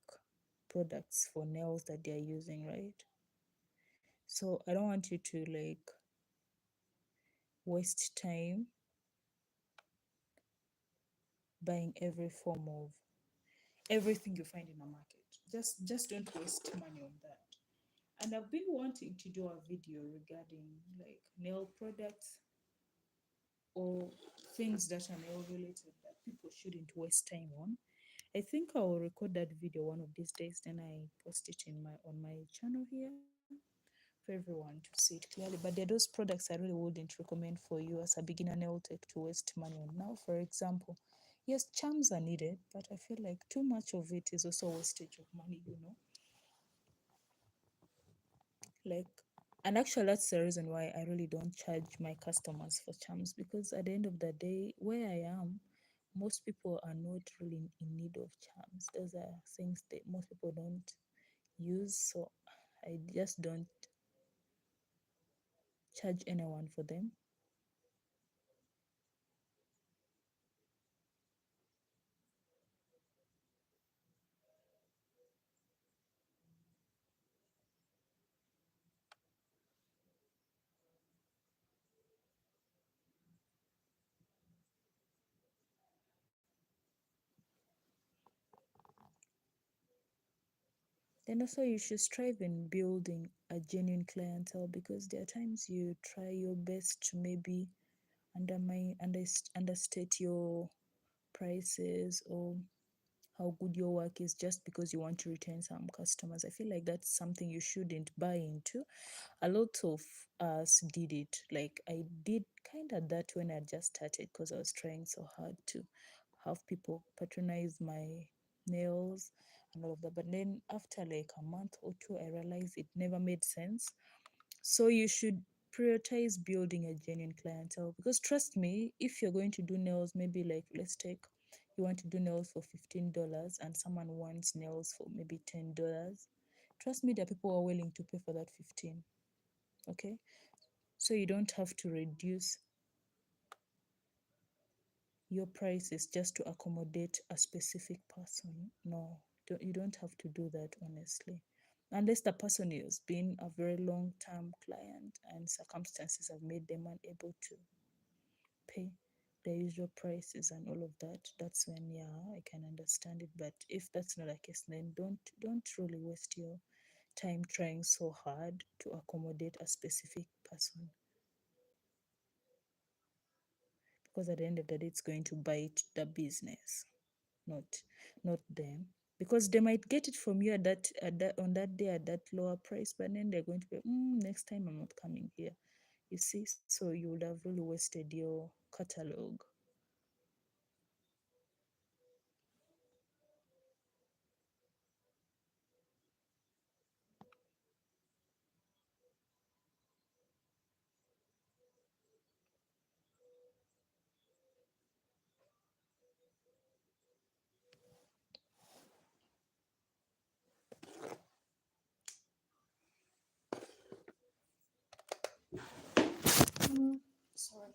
products for nails that they're using, right? So I don't want you to like waste time buying every form of everything you find in the market. Just don't waste money on that. And I've been wanting to do a video regarding like nail products or things that are nail related that people shouldn't waste time on. I think I will record that video one of these days, then I post it in my on my channel here for everyone to see it clearly. But there are those products I really wouldn't recommend for you as a beginner nail tech to waste money on. Now, for example, yes, charms are needed, but I feel like too much of it is also wastage of money, you know. Like, and actually that's the reason why I really don't charge my customers for charms, because at the end of the day, where I am, most people are not really in need of charms. Those are things that most people don't use, so I just don't charge anyone for them. Then also you should strive in building a genuine clientele, because there are times you try your best to maybe understate your prices or how good your work is just because you want to retain some customers. I feel like that's something you shouldn't buy into. A lot of us did it. Like I did kind of that when I just started because I was trying so hard to have people patronize my nails and all of that. But then after like a month or two, I realized it never made sense. So you should prioritize building a genuine clientele, because trust me, if you're going to do nails, maybe like let's take you want to do nails for $15 and someone wants nails for maybe $10. Trust me, there are people who are willing to pay for that 15. Okay, so you don't have to reduce your prices just to accommodate a specific person. No, you don't have to do that, honestly. Unless the person has been a very long term client and circumstances have made them unable to pay the usual prices and all of that, that's when, yeah, I can understand it. But if that's not the case, then don't really waste your time trying so hard to accommodate a specific person, because at the end of the day it's going to bite the business, not not them, because they might get it from you at that on that day at that lower price, but then they're going to be, next time I'm not coming here, you see. So you would have really wasted your catalog. Sorry.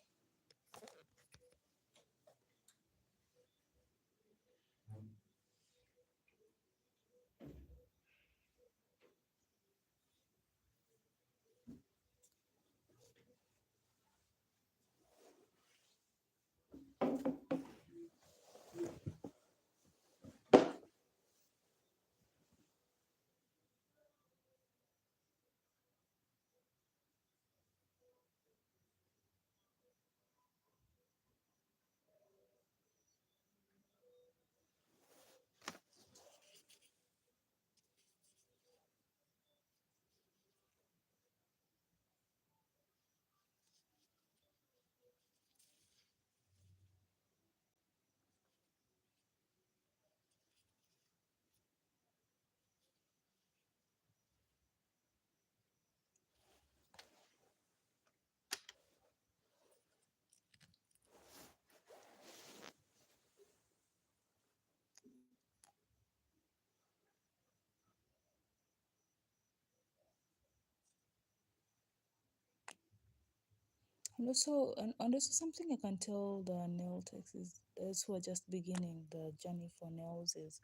And also something I can tell the nail techs is those who are just beginning the journey for nails is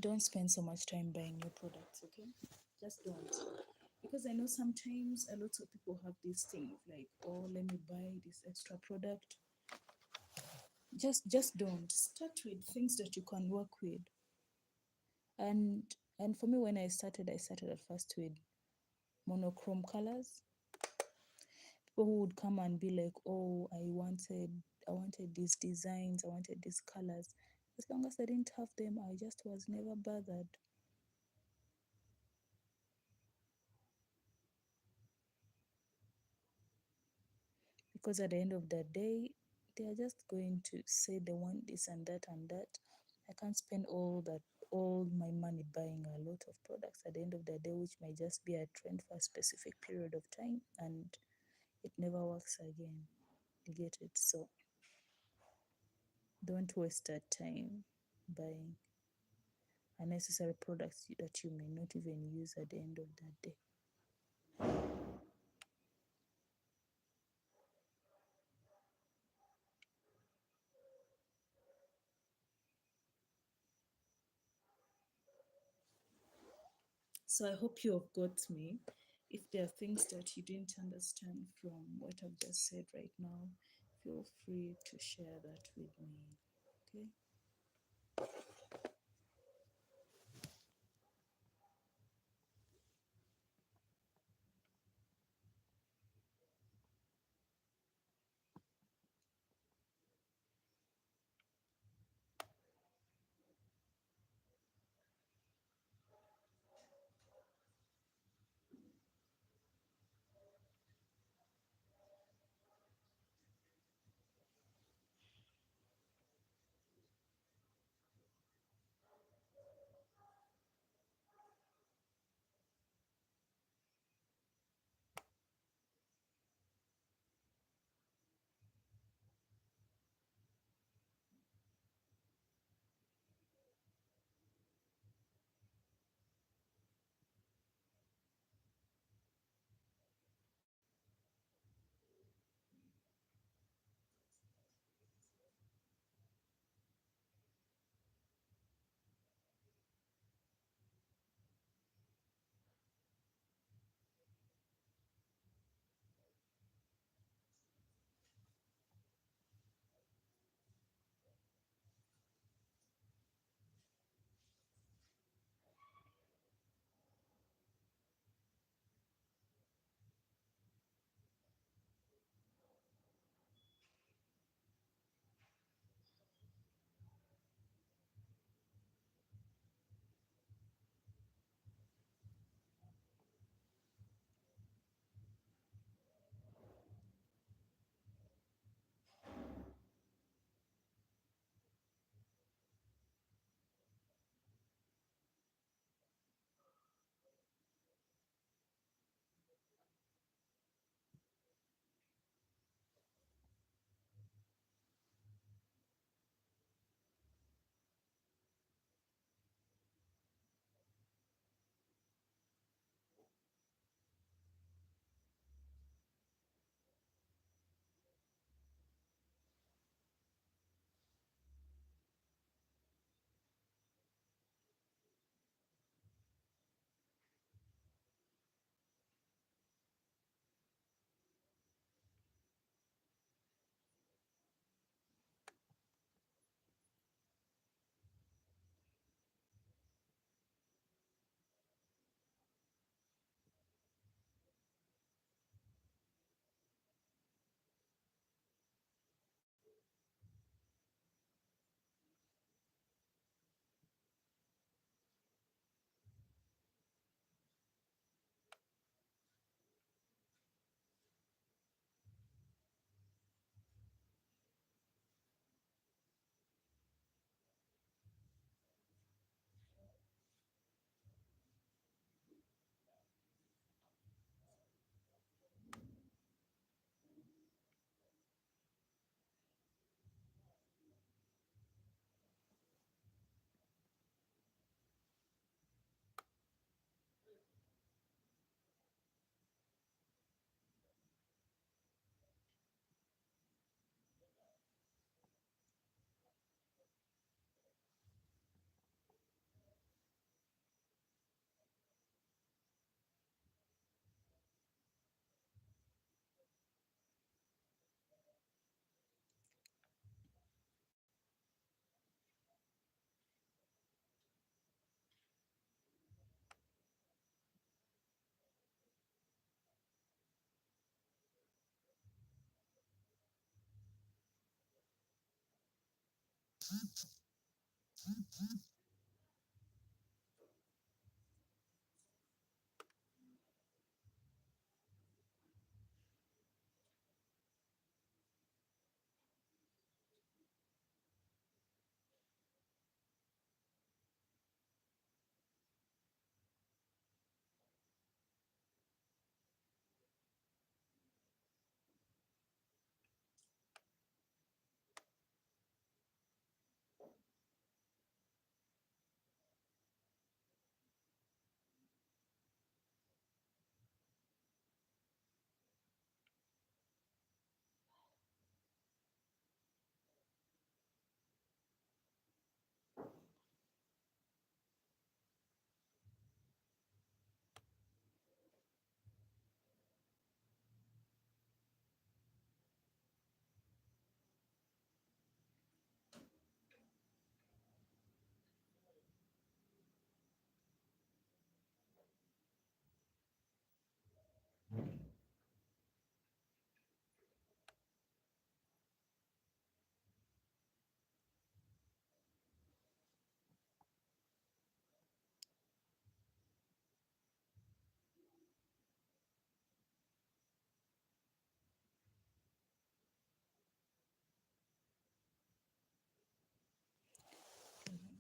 don't spend so much time buying new products, okay? Just don't. Because I know sometimes a lot of people have this thing of like, oh, let me buy this extra product. Just don't. Start with things that you can work with. And for me, when I started at first with monochrome colors. People who would come and be like, oh, I wanted these designs, I wanted these colors. As long as I didn't have them, I just was never bothered. Because at the end of the day, they are just going to say they want this and that and that. I can't spend all my money buying a lot of products at the end of the day, which might just be a trend for a specific period of time and it never works again. You get it? So don't waste that time buying unnecessary products that you may not even use at the end of that day. So I hope you have got me. If there are things that you didn't understand from what I've just said right now, feel free to share that with me. Okay.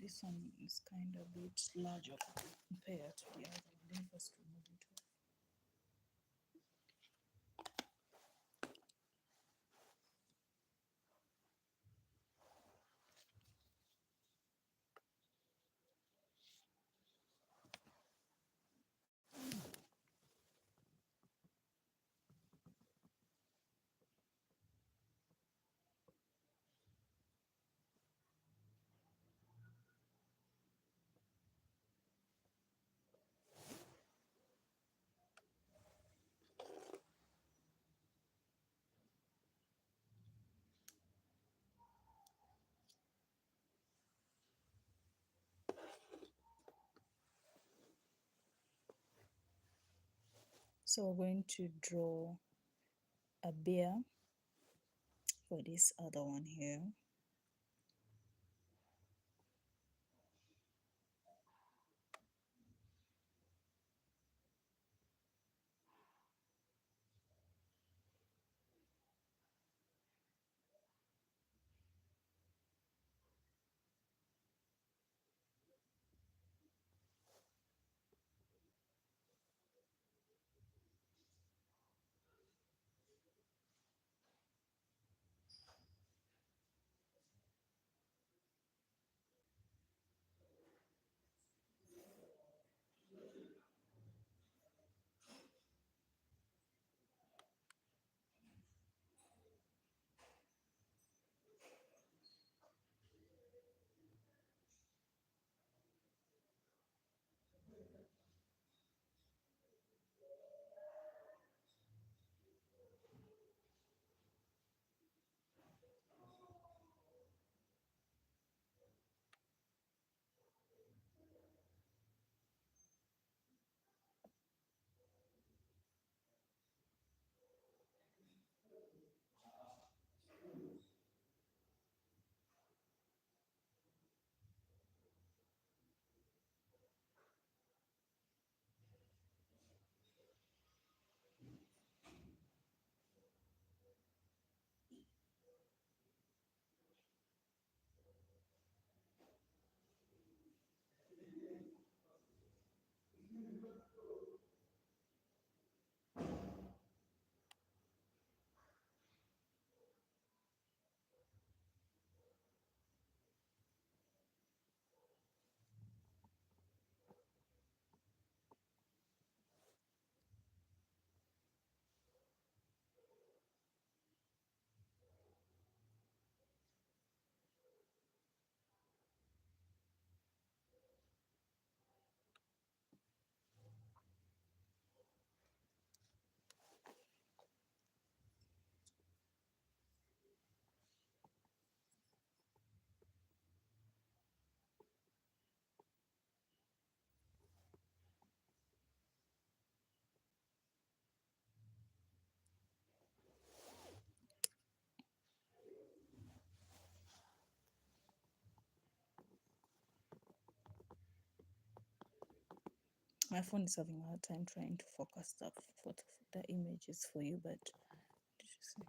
This one is kind of a bit larger compared to the other one. Let me first remove it off. So we're going to draw a bear for this other one here. My phone is having a hard time trying to focus what the images for you, but did you see?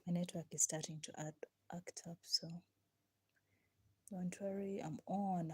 My network is starting to act up, so don't worry, I'm on.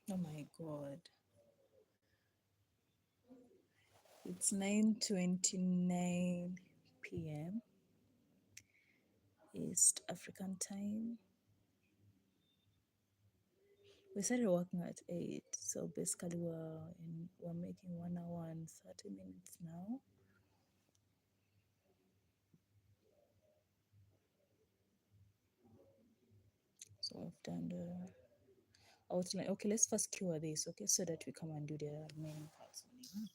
Oh my God. It's 9:29 p.m. East African time. We started working at 8, so basically we're making 1 hour and 30 minutes now. So we've done the outline. Okay, let's first cure this, okay, so that we come and do the remaining parts only.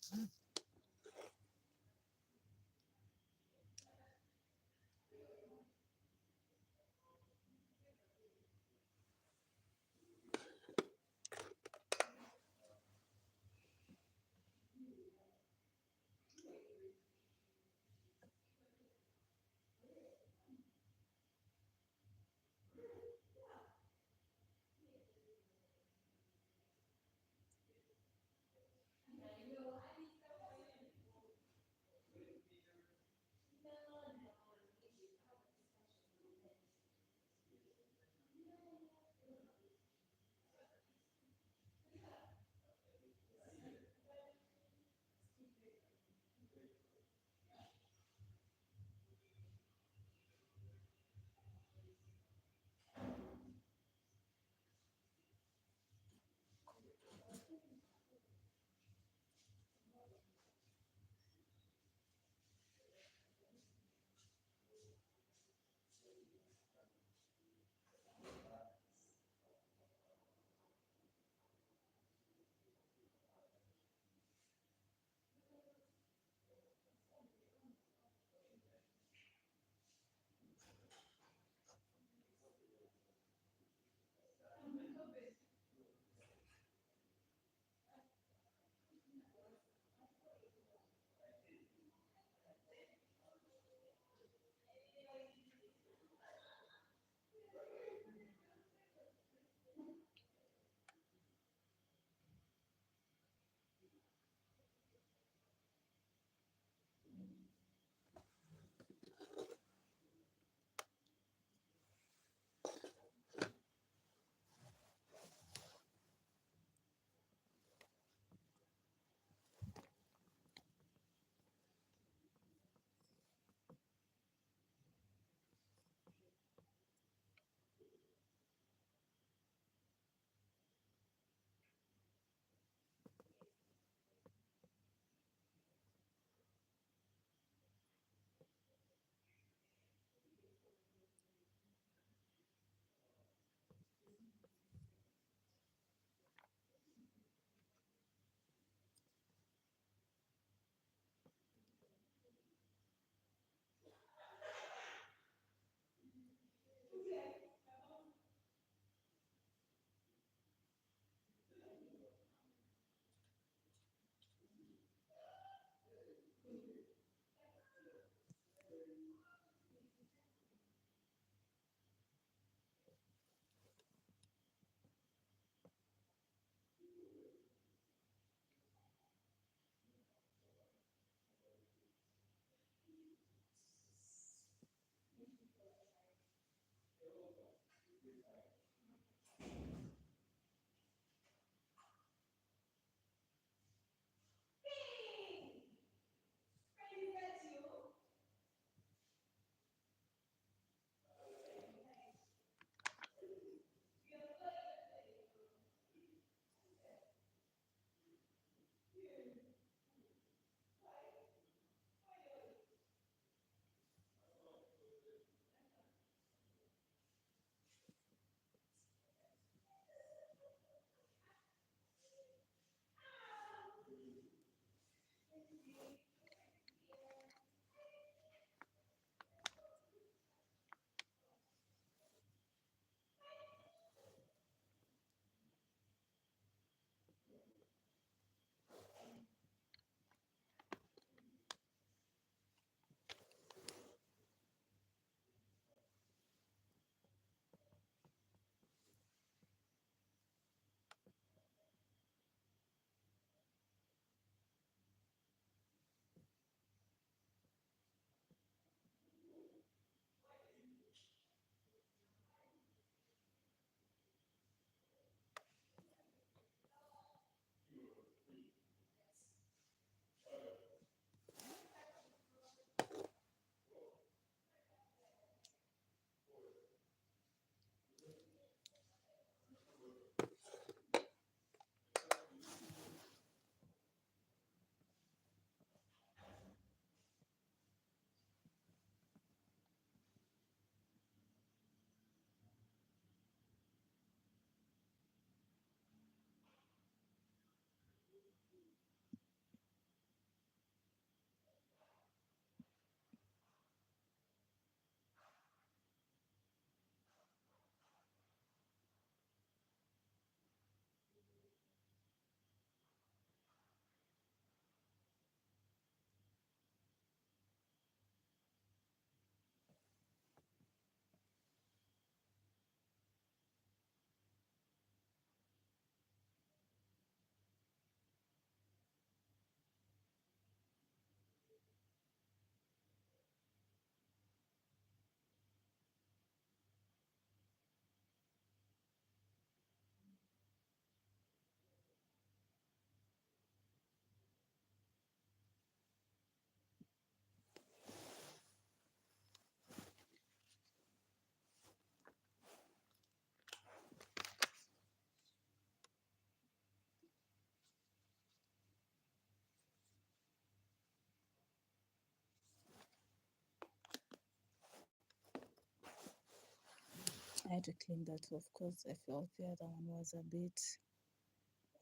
I had to clean that off because I felt the other one was a bit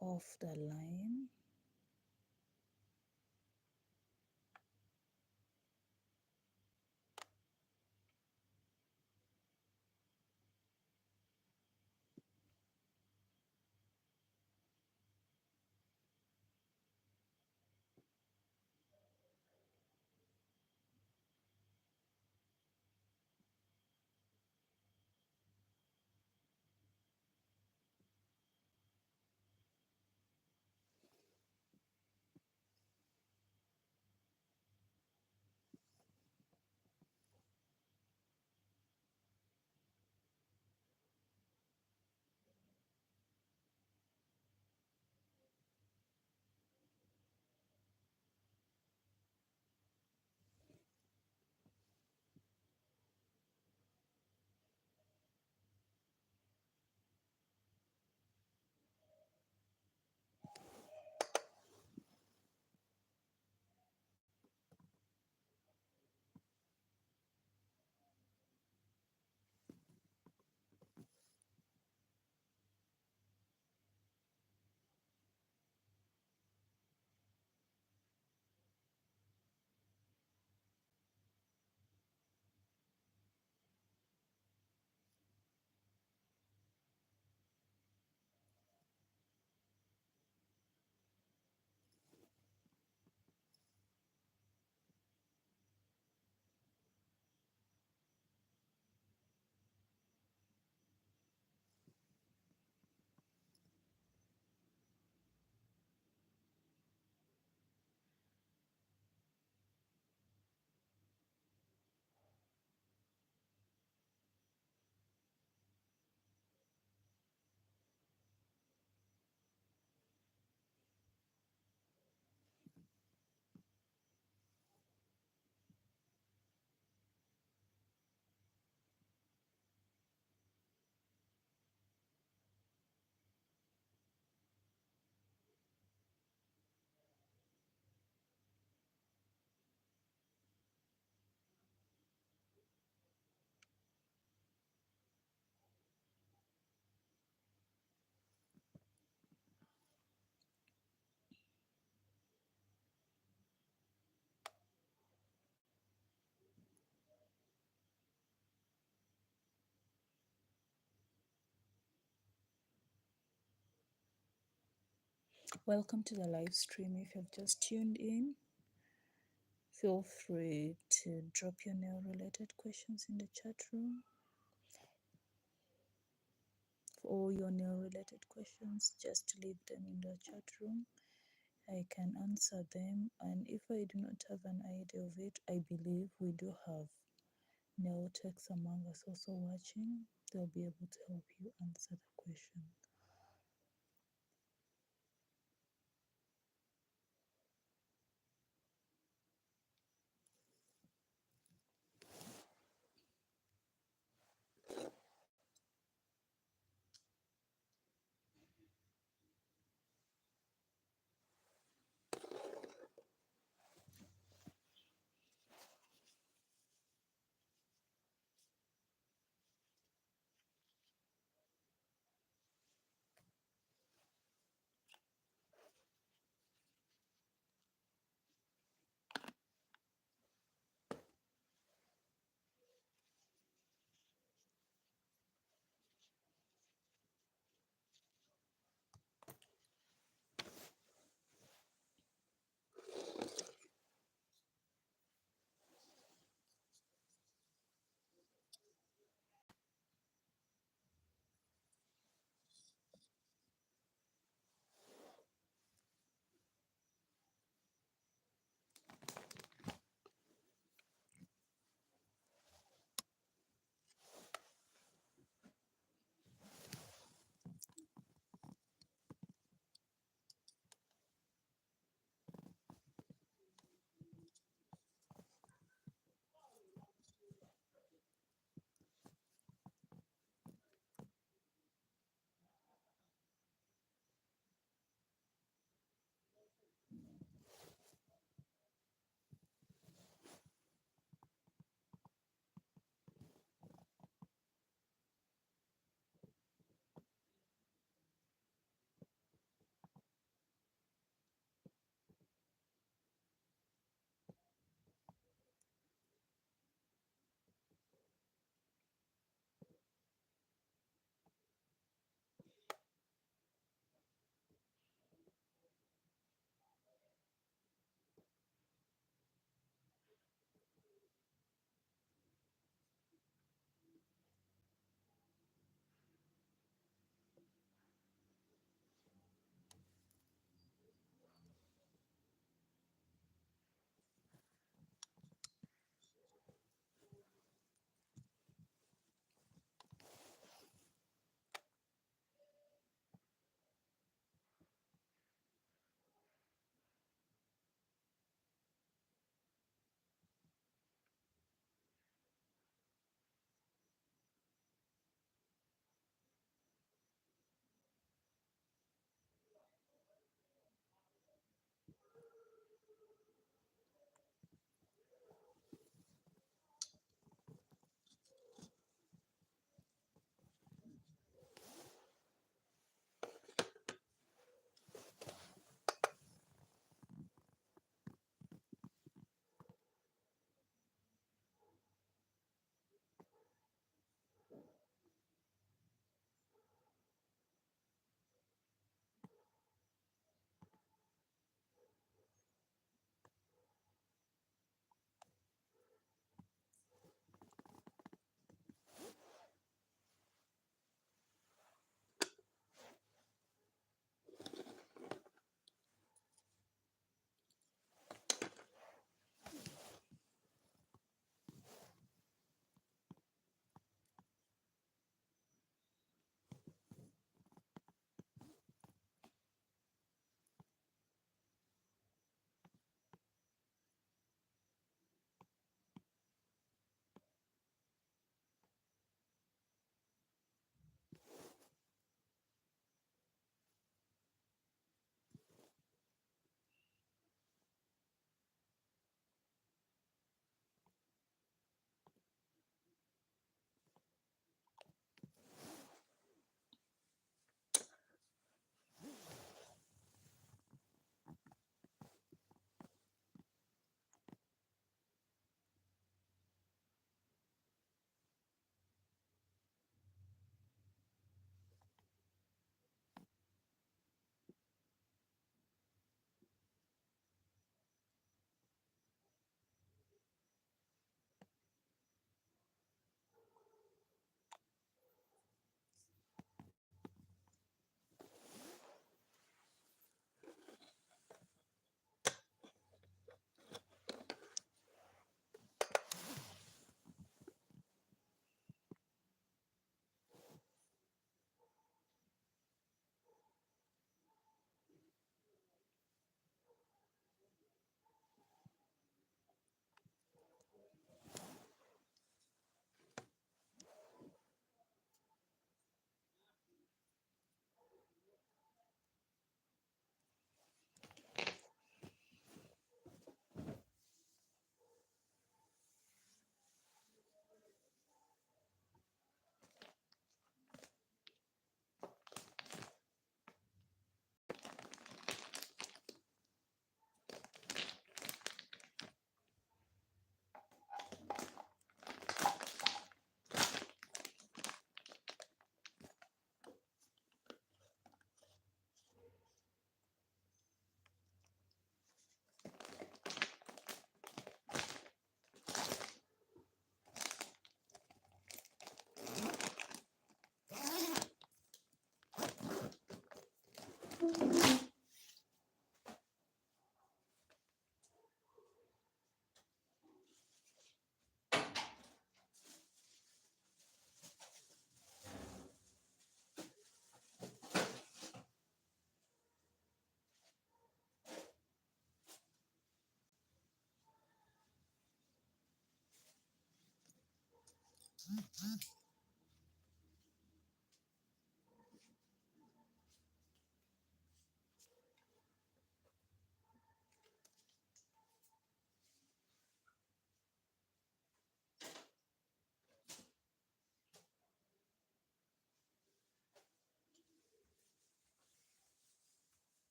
off the line. Welcome to the live stream. If you've just tuned in, feel free to drop your nail related questions in the chat room. For all your nail related questions, just leave them in the chat room. I can answer them, and if I do not have an idea of it, I believe we do have nail techs among us also watching. They'll be able to help you answer the question.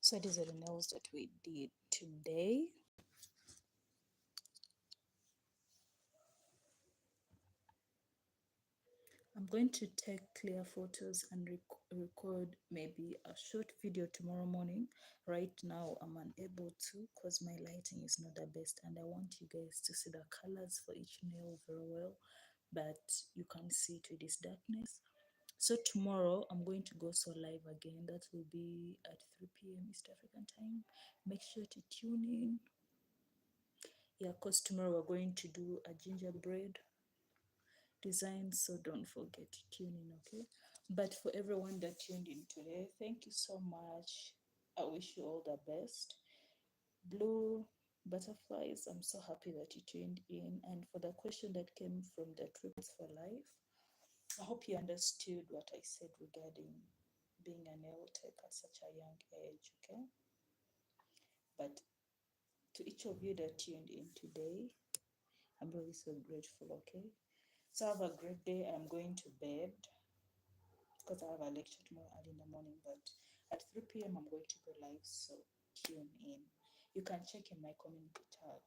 So these are the nails that we did today. I'm going to take clear photos and record maybe a short video tomorrow morning. Right now, I'm unable to because my lighting is not the best, and I want you guys to see the colors for each nail very well, but you can't see it with this darkness. So tomorrow, I'm going to go so live again. That will be at 3 p.m. East African time. Make sure to tune in. Yeah, because tomorrow we're going to do a gingerbread design, so don't forget to tune in, okay? But for everyone that tuned in today, thank you so much. I wish you all the best. Blue butterflies, I'm so happy that you tuned in. And for the question that came from the Trips for Life, I hope you understood what I said regarding being a nail tech at such a young age, okay? But to each of you that tuned in today, I'm really so grateful, okay? So have a great day. I'm going to bed because I have a lecture tomorrow early in the morning, but at 3 p.m. I'm going to go live, so tune in. You can check in my community tag